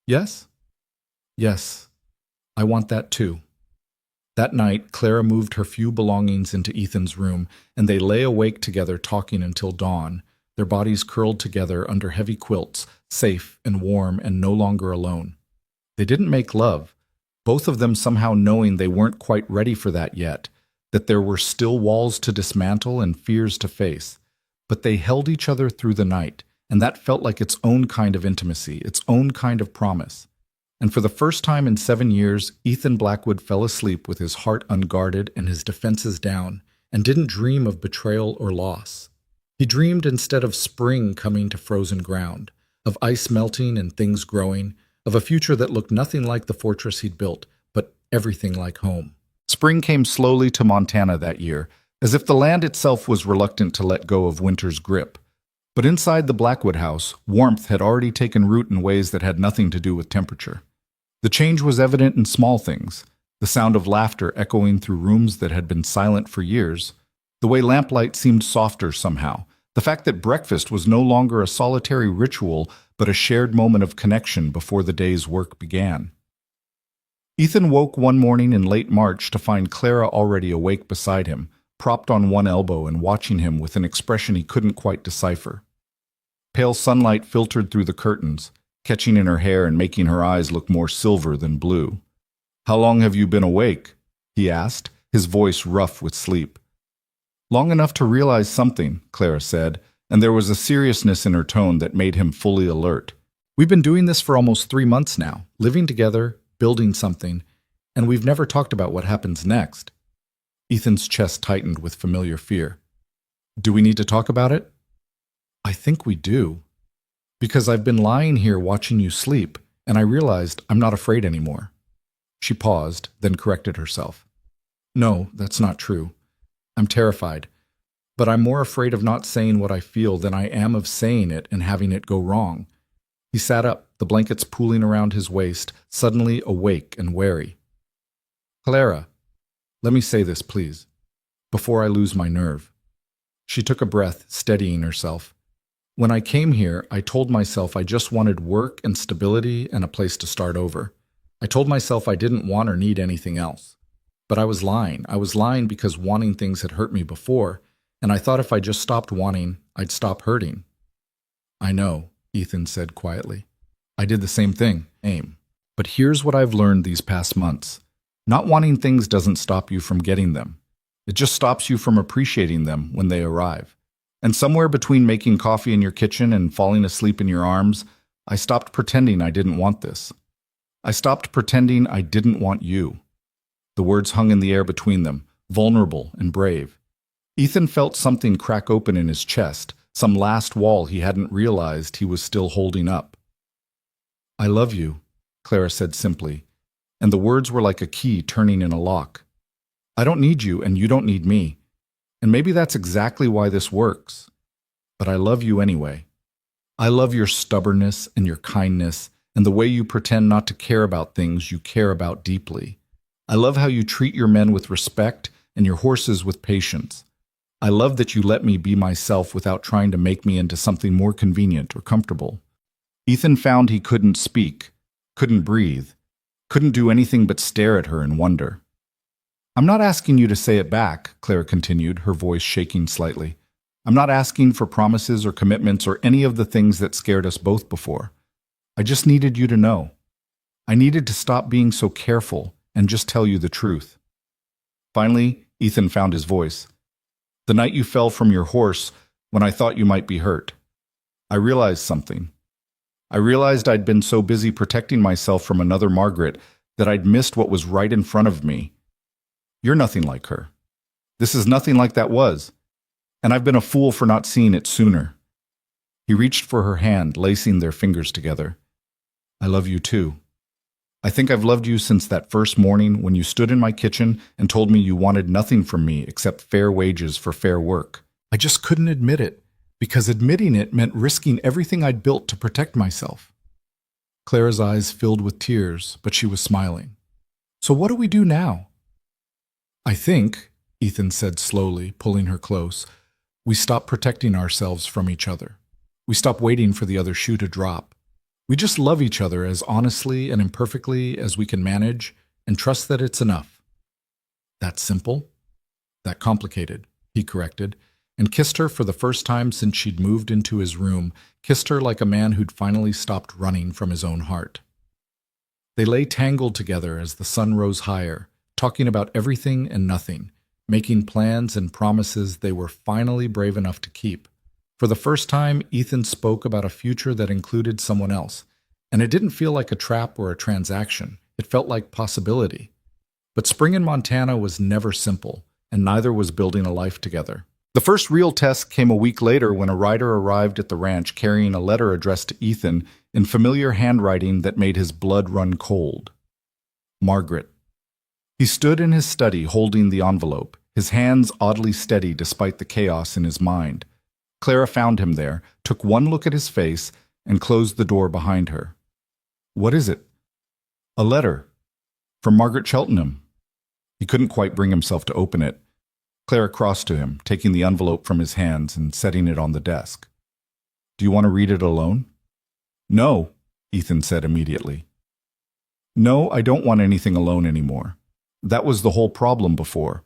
[SPEAKER 1] "Yes?" "Yes. I want that too." That night, Clara moved her few belongings into Ethan's room, and they lay awake together talking until dawn, their bodies curled together under heavy quilts, safe and warm and no longer alone. They didn't make love, both of them somehow knowing they weren't quite ready for that yet, that there were still walls to dismantle and fears to face. But they held each other through the night, and that felt like its own kind of intimacy, its own kind of promise. And for the first time in 7 years, Ethan Blackwood fell asleep with his heart unguarded and his defenses down, and didn't dream of betrayal or loss. He dreamed instead of spring coming to frozen ground, of ice melting and things growing, of a future that looked nothing like the fortress he'd built, but everything like home. Spring came slowly to Montana that year, as if the land itself was reluctant to let go of winter's grip. But inside the Blackwood house, warmth had already taken root in ways that had nothing to do with temperature. The change was evident in small things, the sound of laughter echoing through rooms that had been silent for years, the way lamplight seemed softer somehow, the fact that breakfast was no longer a solitary ritual but a shared moment of connection before the day's work began. Ethan woke one morning in late March to find Clara already awake beside him, propped on one elbow and watching him with an expression he couldn't quite decipher. Pale sunlight filtered through the curtains, catching in her hair and making her eyes look more silver than blue. "How long have you been awake?" he asked, his voice rough with sleep. "Long enough to realize something," Clara said, and there was a seriousness in her tone that made him fully alert. "We've been doing this for almost 3 months now, living together, building something, and we've never talked about what happens next." Ethan's chest tightened with familiar fear. "Do we need to talk about it?" "I think we do. Because I've been lying here watching you sleep, and I realized I'm not afraid anymore." She paused, then corrected herself. "No, that's not true. I'm terrified, but I'm more afraid of not saying what I feel than I am of saying it and having it go wrong." He sat up, the blankets pooling around his waist, suddenly awake and wary. "Clara, let me say this, please, before I lose my nerve." She took a breath, steadying herself. "When I came here, I told myself I just wanted work and stability and a place to start over. I told myself I didn't want or need anything else. But I was lying. I was lying because wanting things had hurt me before, and I thought if I just stopped wanting, I'd stop hurting." "I know," Ethan said quietly. "I did the same thing, aim. But here's what I've learned these past months. Not wanting things doesn't stop you from getting them. It just stops you from appreciating them when they arrive. And somewhere between making coffee in your kitchen and falling asleep in your arms, I stopped pretending I didn't want this. I stopped pretending I didn't want you." The words hung in the air between them, vulnerable and brave. Ethan felt something crack open in his chest, some last wall he hadn't realized he was still holding up. "I love you," Clara said simply, and the words were like a key turning in a lock. "I don't need you and you don't need me. And maybe that's exactly why this works. But I love you anyway." I love your stubbornness and your kindness and the way you pretend not to care about things you care about deeply. I love how you treat your men with respect and your horses with patience. I love that you let me be myself without trying to make me into something more convenient or comfortable. Ethan found he couldn't speak, couldn't breathe, couldn't do anything but stare at her in wonder. I'm not asking you to say it back, Clara continued, her voice shaking slightly. I'm not asking for promises or commitments or any of the things that scared us both before. I just needed you to know. I needed to stop being so careful and just tell you the truth. Finally, Ethan found his voice. The night you fell from your horse, when I thought you might be hurt, I realized something. I realized I'd been so busy protecting myself from another Margaret that I'd missed what was right in front of me. You're nothing like her. This is nothing like that was. And I've been a fool for not seeing it sooner. He reached for her hand, lacing their fingers together. I love you too. I think I've loved you since that first morning when you stood in my kitchen and told me you wanted nothing from me except fair wages for fair work. I just couldn't admit it, because admitting it meant risking everything I'd built to protect myself. Clara's eyes filled with tears, but she was smiling. So what do we do now? I think, Ethan said slowly, pulling her close, we stop protecting ourselves from each other. We stop waiting for the other shoe to drop. We just love each other as honestly and imperfectly as we can manage and trust that it's enough. That simple? That complicated, he corrected, and kissed her for the first time since she'd moved into his room, kissed her like a man who'd finally stopped running from his own heart. They lay tangled together as the sun rose higher, talking about everything and nothing, making plans and promises they were finally brave enough to keep. For the first time, Ethan spoke about a future that included someone else, and it didn't feel like a trap or a transaction. It felt like possibility. But spring in Montana was never simple, and neither was building a life together. The first real test came a week later when a rider arrived at the ranch carrying a letter addressed to Ethan in familiar handwriting that made his blood run cold. Margaret. He stood in his study holding the envelope, his hands oddly steady despite the chaos in his mind. Clara found him there, took one look at his face, and closed the door behind her. What is it? A letter. From Margaret Cheltenham. He couldn't quite bring himself to open it. Clara crossed to him, taking the envelope from his hands and setting it on the desk. Do you want to read it alone? No, Ethan said immediately. No, I don't want anything alone anymore. That was the whole problem before.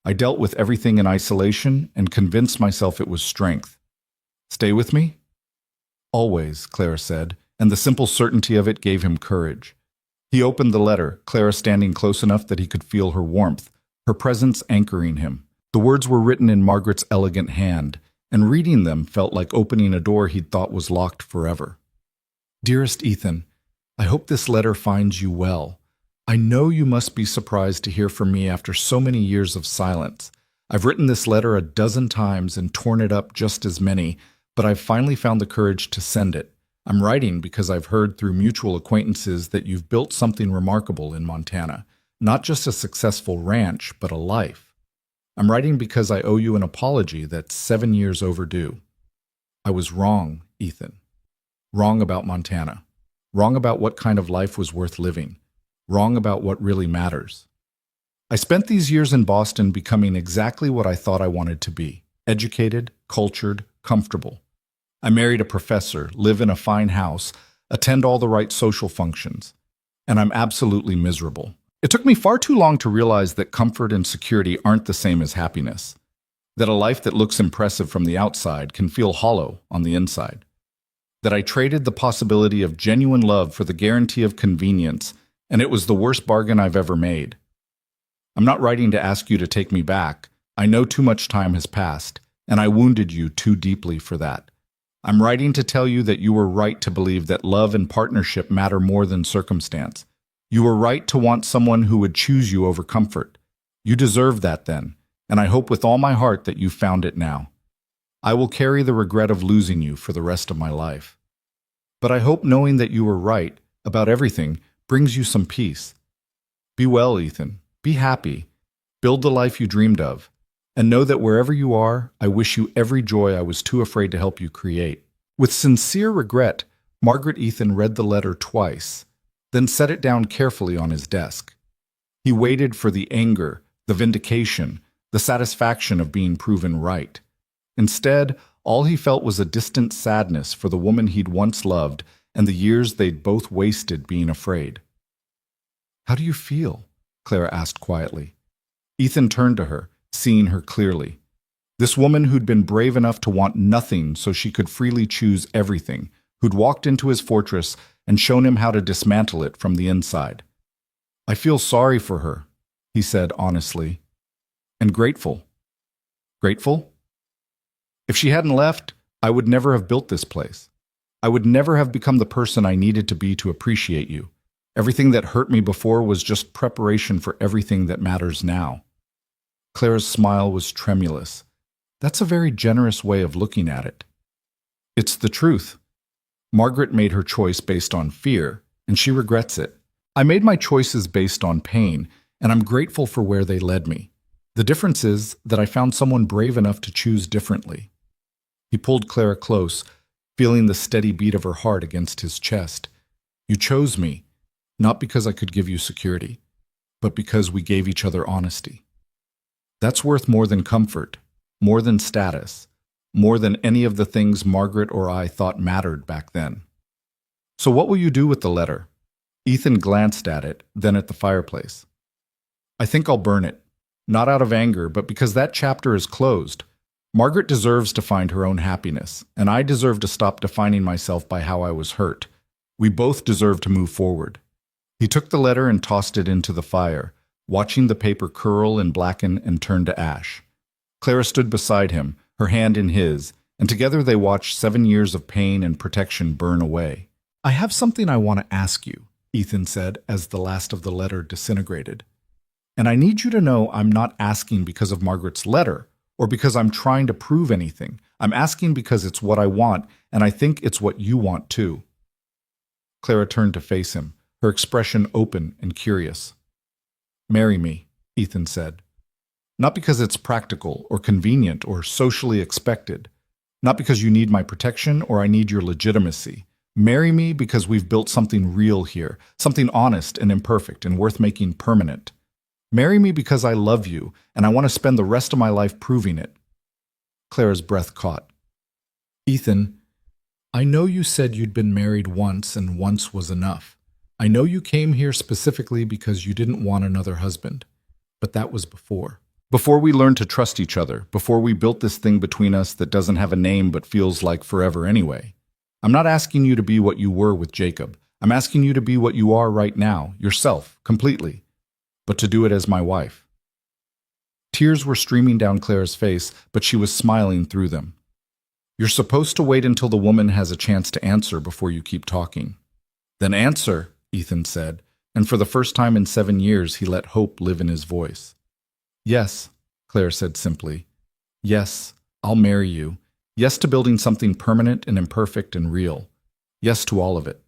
[SPEAKER 1] I dealt with everything in isolation and convinced myself it was strength. Stay with me? Always, Clara said, and the simple certainty of it gave him courage. He opened the letter, Clara standing close enough that he could feel her warmth, her presence anchoring him. The words were written in Margaret's elegant hand, and reading them felt like opening a door he'd thought was locked forever. Dearest Ethan, I hope this letter finds you well. I know you must be surprised to hear from me after so many years of silence. I've written this letter a dozen times and torn it up just as many, but I've finally found the courage to send it. I'm writing because I've heard through mutual acquaintances that you've built something remarkable in Montana. Not just a successful ranch, but a life. I'm writing because I owe you an apology that's 7 years overdue. I was wrong, Ethan. Wrong about Montana. Wrong about what kind of life was worth living. Wrong about what really matters. I spent these years in Boston becoming exactly what I thought I wanted to be. Educated, cultured, comfortable. I married a professor, live in a fine house, attend all the right social functions. And I'm absolutely miserable. It took me far too long to realize that comfort and security aren't the same as happiness. That a life that looks impressive from the outside can feel hollow on the inside. That I traded the possibility of genuine love for the guarantee of convenience, and it was the worst bargain I've ever made. I'm not writing to ask you to take me back. I know too much time has passed, and I wounded you too deeply for that. I'm writing to tell you that you were right to believe that love and partnership matter more than circumstance. You were right to want someone who would choose you over comfort. You deserved that then, and I hope with all my heart that you've found it now. I will carry the regret of losing you for the rest of my life. But I hope knowing that you were right about everything brings you some peace. Be well, Ethan. Be happy. Build the life you dreamed of. And know that wherever you are, I wish you every joy I was too afraid to help you create. With sincere regret, Margaret Ethan read the letter twice, then set it down carefully on his desk. He waited for the anger, the vindication, the satisfaction of being proven right. Instead, all he felt was a distant sadness for the woman he'd once loved and the years they'd both wasted being afraid. "How do you feel?" Clara asked quietly. Ethan turned to her, seeing her clearly. This woman who'd been brave enough to want nothing so she could freely choose everything, who'd walked into his fortress and shown him how to dismantle it from the inside. "I feel sorry for her," he said honestly, "and grateful." "Grateful?" "If she hadn't left, I would never have built this place. I would never have become the person I needed to be to appreciate you. Everything that hurt me before was just preparation for everything that matters now." Clara's smile was tremulous. "That's a very generous way of looking at it." "It's the truth. Margaret made her choice based on fear, and she regrets it. I made my choices based on pain, and I'm grateful for where they led me. The difference is that I found someone brave enough to choose differently." He pulled Clara close, feeling the steady beat of her heart against his chest. "You chose me, not because I could give you security, but because we gave each other honesty. That's worth more than comfort, more than status, more than any of the things Margaret or I thought mattered back then." "So what will you do with the letter?" Ethan glanced at it, then at the fireplace. "I think I'll burn it, not out of anger, but because that chapter is closed. Margaret deserves to find her own happiness, and I deserve to stop defining myself by how I was hurt. We both deserve to move forward." He took the letter and tossed it into the fire, watching the paper curl and blacken and turn to ash. Clara stood beside him, her hand in his, and together they watched 7 years of pain and protection burn away. "I have something I want to ask you," Ethan said as the last of the letter disintegrated. "And I need you to know I'm not asking because of Margaret's letter, or because I'm trying to prove anything. I'm asking because it's what I want, and I think it's what you want too." Clara turned to face him, her expression open and curious. "Marry me," Ethan said. "Not because it's practical or convenient or socially expected. Not because you need my protection or I need your legitimacy. Marry me because we've built something real here, something honest and imperfect and worth making permanent. Marry me because I love you and I want to spend the rest of my life proving it." Clara's breath caught. "Ethan, I know you said you'd been married once and once was enough. I know you came here specifically because you didn't want another husband. But that was before. Before we learned to trust each other, before we built this thing between us that doesn't have a name but feels like forever anyway. I'm not asking you to be what you were with Jacob. I'm asking you to be what you are right now, yourself, completely. But to do it as my wife." Tears were streaming down Clara's face, but she was smiling through them. "You're supposed to wait until the woman has a chance to answer before you keep talking." "Then answer," Ethan said, and for the first time in 7 years he let hope live in his voice. "Yes," Clara said simply. "Yes, I'll marry you. Yes to building something permanent and imperfect and real. Yes to all of it."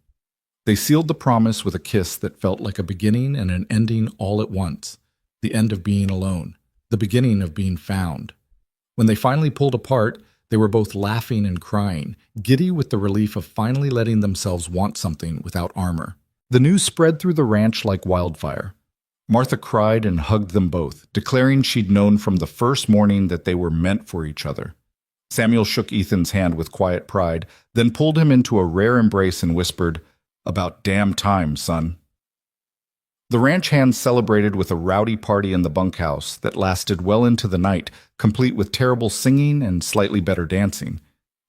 [SPEAKER 1] They sealed the promise with a kiss that felt like a beginning and an ending all at once, the end of being alone, the beginning of being found. When they finally pulled apart, they were both laughing and crying, giddy with the relief of finally letting themselves want something without armor. The news spread through the ranch like wildfire. Martha cried and hugged them both, declaring she'd known from the first morning that they were meant for each other. Samuel shook Ethan's hand with quiet pride, then pulled him into a rare embrace and whispered, "About damn time, son." The ranch hands celebrated with a rowdy party in the bunkhouse that lasted well into the night, complete with terrible singing and slightly better dancing.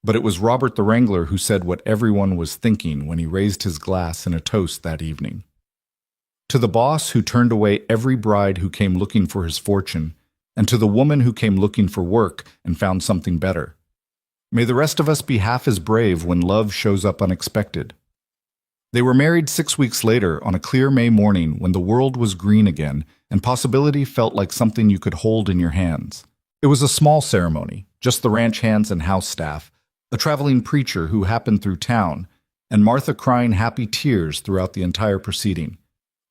[SPEAKER 1] But it was Robert the Wrangler who said what everyone was thinking when he raised his glass in a toast that evening. To the boss who turned away every bride who came looking for his fortune, and to the woman who came looking for work and found something better. May the rest of us be half as brave when love shows up unexpected. They were married 6 weeks later on a clear May morning when the world was green again and possibility felt like something you could hold in your hands. It was a small ceremony, just the ranch hands and house staff, a traveling preacher who happened through town, and Martha crying happy tears throughout the entire proceeding.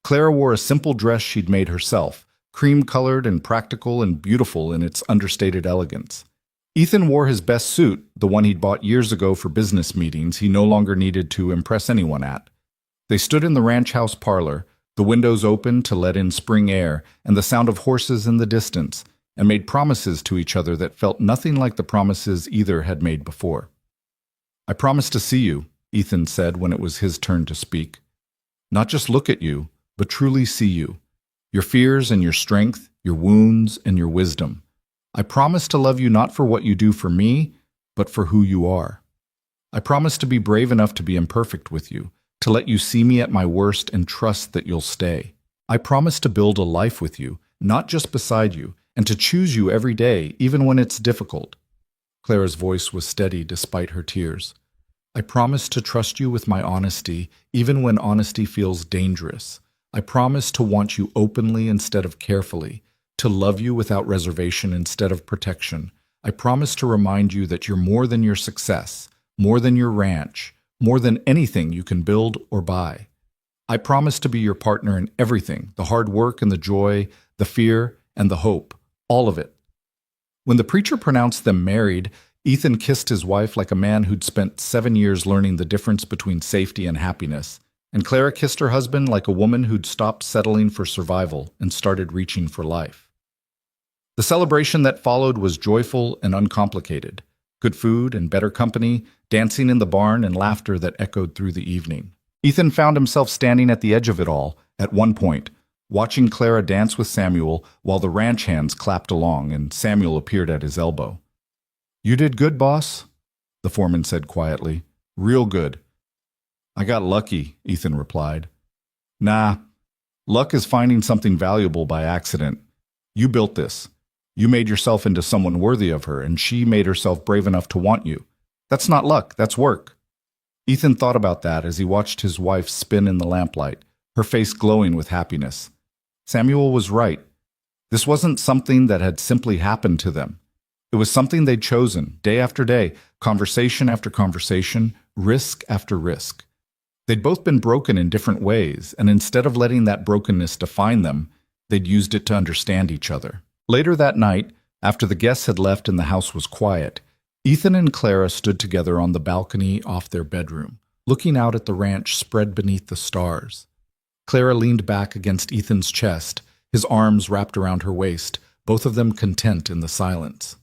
[SPEAKER 1] Clara wore a simple dress she'd made herself, cream-colored and practical and beautiful in its understated elegance. Ethan wore his best suit, the one he'd bought years ago for business meetings he no longer needed to impress anyone at. They stood in the ranch house parlor, the windows open to let in spring air and the sound of horses in the distance, and made promises to each other that felt nothing like the promises either had made before. "I promise to see you," Ethan said when it was his turn to speak. "Not just look at you, but truly see you. Your fears and your strength, your wounds and your wisdom. I promise to love you not for what you do for me, but for who you are. I promise to be brave enough to be imperfect with you, to let you see me at my worst and trust that you'll stay. I promise to build a life with you, not just beside you, and to choose you every day, even when it's difficult." Clara's voice was steady despite her tears. "I promise to trust you with my honesty, even when honesty feels dangerous. I promise to want you openly instead of carefully, to love you without reservation instead of protection. I promise to remind you that you're more than your success, more than your ranch, more than anything you can build or buy. I promise to be your partner in everything, the hard work and the joy, the fear and the hope, all of it." When the preacher pronounced them married, Ethan kissed his wife like a man who'd spent 7 years learning the difference between safety and happiness, and Clara kissed her husband like a woman who'd stopped settling for survival and started reaching for life. The celebration that followed was joyful and uncomplicated. Good food and better company, dancing in the barn and laughter that echoed through the evening. Ethan found himself standing at the edge of it all, at one point, watching Clara dance with Samuel while the ranch hands clapped along and Samuel appeared at his elbow. "You did good, boss," the foreman said quietly. "Real good." "I got lucky," Ethan replied. "Nah, luck is finding something valuable by accident. You built this. You made yourself into someone worthy of her, and she made herself brave enough to want you. That's not luck, that's work." Ethan thought about that as he watched his wife spin in the lamplight, her face glowing with happiness. Samuel was right. This wasn't something that had simply happened to them. It was something they'd chosen, day after day, conversation after conversation, risk after risk. They'd both been broken in different ways, and instead of letting that brokenness define them, they'd used it to understand each other. Later that night, after the guests had left and the house was quiet, Ethan and Clara stood together on the balcony off their bedroom, looking out at the ranch spread beneath the stars. Clara leaned back against Ethan's chest, his arms wrapped around her waist, both of them content in the silence.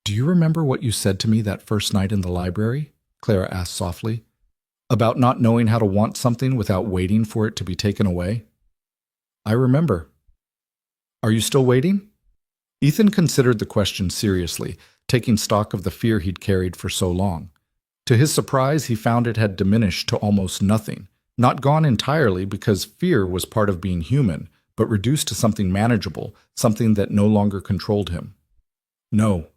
[SPEAKER 1] "Do you remember what you said to me that first night in the library?" Clara asked softly. "About not knowing how to want something without waiting for it to be taken away?" "I remember." "Are you still waiting?" Ethan considered the question seriously, taking stock of the fear he'd carried for so long. To his surprise, he found it had diminished to almost nothing, not gone entirely because fear was part of being human, but reduced to something manageable, something that no longer controlled him. "No,"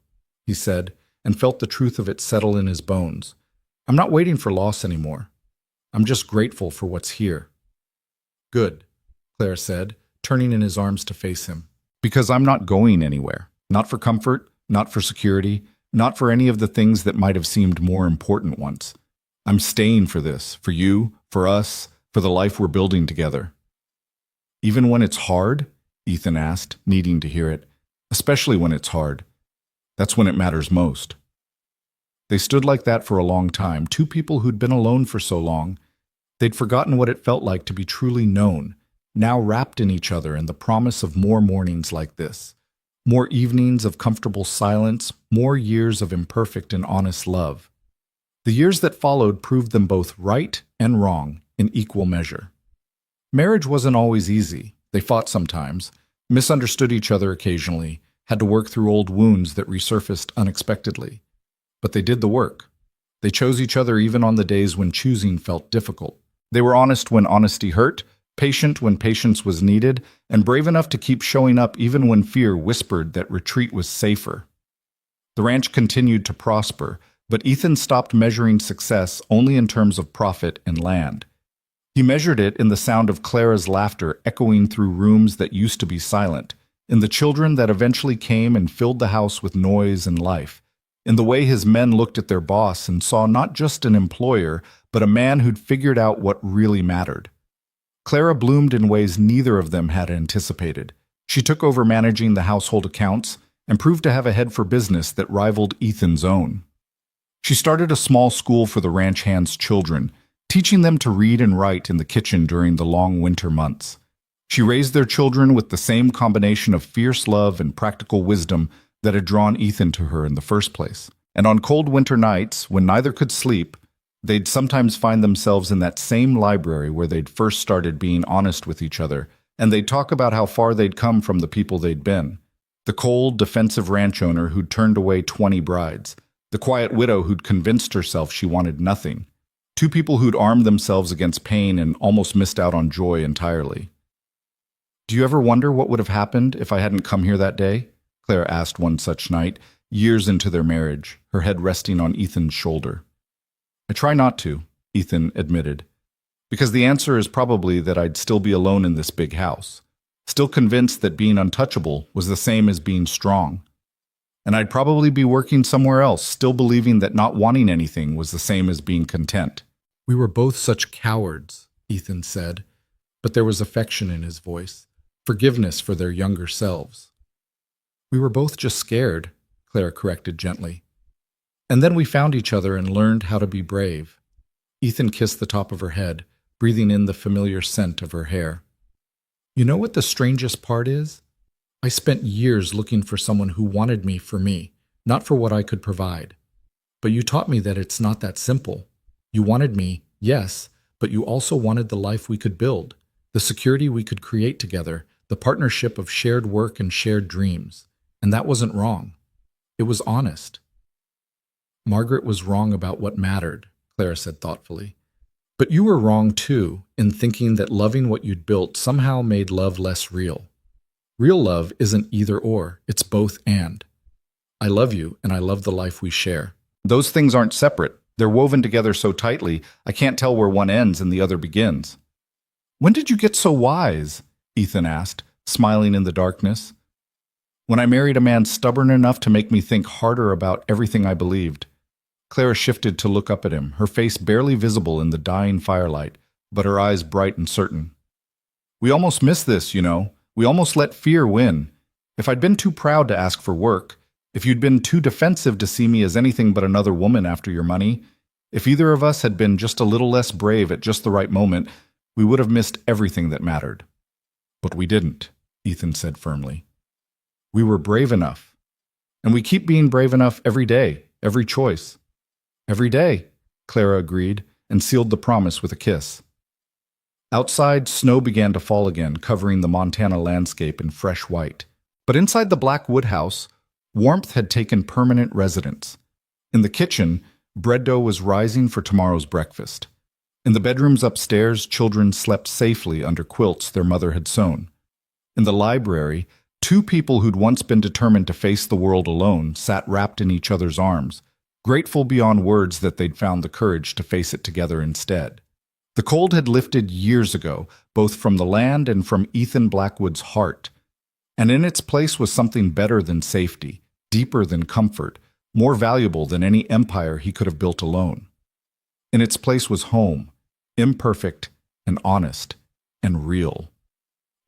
[SPEAKER 1] he said, and felt the truth of it settle in his bones. "I'm not waiting for loss anymore. I'm just grateful for what's here." "Good," Claire said, turning in his arms to face him. "Because I'm not going anywhere. Not for comfort, not for security, not for any of the things that might have seemed more important once. I'm staying for this, for you, for us, for the life we're building together." "Even when it's hard?" Ethan asked, needing to hear it. "Especially when it's hard. That's when it matters most." They stood like that for a long time, two people who'd been alone for so long. They'd forgotten what it felt like to be truly known, now wrapped in each other in the promise of more mornings like this, more evenings of comfortable silence, more years of imperfect and honest love. The years that followed proved them both right and wrong in equal measure. Marriage wasn't always easy. They fought sometimes, misunderstood each other occasionally, had to work through old wounds that resurfaced unexpectedly. But they did the work. They chose each other even on the days when choosing felt difficult. They were honest when honesty hurt, patient when patience was needed, and brave enough to keep showing up even when fear whispered that retreat was safer. The ranch continued to prosper, but Ethan stopped measuring success only in terms of profit and land. He measured it in the sound of Clara's laughter echoing through rooms that used to be silent, in the children that eventually came and filled the house with noise and life, in the way his men looked at their boss and saw not just an employer, but a man who'd figured out what really mattered. Clara bloomed in ways neither of them had anticipated. She took over managing the household accounts, and proved to have a head for business that rivaled Ethan's own. She started a small school for the ranch hands' children, teaching them to read and write in the kitchen during the long winter months. She raised their children with the same combination of fierce love and practical wisdom that had drawn Ethan to her in the first place. And on cold winter nights, when neither could sleep, they'd sometimes find themselves in that same library where they'd first started being honest with each other, and they'd talk about how far they'd come from the people they'd been. The cold, defensive ranch owner who'd turned away 20 brides. The quiet widow who'd convinced herself she wanted nothing. Two people who'd armed themselves against pain and almost missed out on joy entirely. "Do you ever wonder what would have happened if I hadn't come here that day?" Claire asked one such night, years into their marriage, her head resting on Ethan's shoulder. "I try not to," Ethan admitted, "because the answer is probably that I'd still be alone in this big house, still convinced that being untouchable was the same as being strong. And I'd probably be working somewhere else, still believing that not wanting anything was the same as being content." "We were both such cowards," Ethan said, but there was affection in his voice, forgiveness for their younger selves. "We were both just scared," Claire corrected gently. "And then we found each other and learned how to be brave." Ethan kissed the top of her head, breathing in the familiar scent of her hair. "You know what the strangest part is? I spent years looking for someone who wanted me for me, not for what I could provide. But you taught me that it's not that simple. You wanted me, yes, but you also wanted the life we could build, the security we could create together, the partnership of shared work and shared dreams. And that wasn't wrong. It was honest." "Margaret was wrong about what mattered," Claire said thoughtfully. "But you were wrong, too, in thinking that loving what you'd built somehow made love less real. Real love isn't either or, it's both and. I love you, and I love the life we share. Those things aren't separate. They're woven together so tightly, I can't tell where one ends and the other begins." "When did you get so wise?" Ethan asked, smiling in the darkness. "When I married a man stubborn enough to make me think harder about everything I believed." Clara shifted to look up at him, her face barely visible in the dying firelight, but her eyes bright and certain. "We almost missed this, you know. We almost let fear win. If I'd been too proud to ask for work, if you'd been too defensive to see me as anything but another woman after your money, if either of us had been just a little less brave at just the right moment, we would have missed everything that mattered. But we didn't," Ethan said firmly. "We were brave enough. And we keep being brave enough every day, every choice." "Every day," Clara agreed, and sealed the promise with a kiss. Outside, snow began to fall again, covering the Montana landscape in fresh white. But inside the black wood house, warmth had taken permanent residence. In the kitchen, bread dough was rising for tomorrow's breakfast. In the bedrooms upstairs, children slept safely under quilts their mother had sewn. In the library, two people who'd once been determined to face the world alone sat wrapped in each other's arms, grateful beyond words that they'd found the courage to face it together instead. The cold had lifted years ago, both from the land and from Ethan Blackwood's heart. And in its place was something better than safety, deeper than comfort, more valuable than any empire he could have built alone. In its place was home, imperfect and honest and real.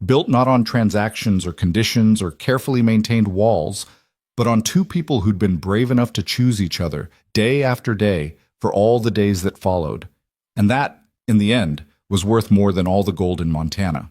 [SPEAKER 1] Built not on transactions or conditions or carefully maintained walls, but on two people who'd been brave enough to choose each other day after day for all the days that followed. And that, in the end, was worth more than all the gold in Montana.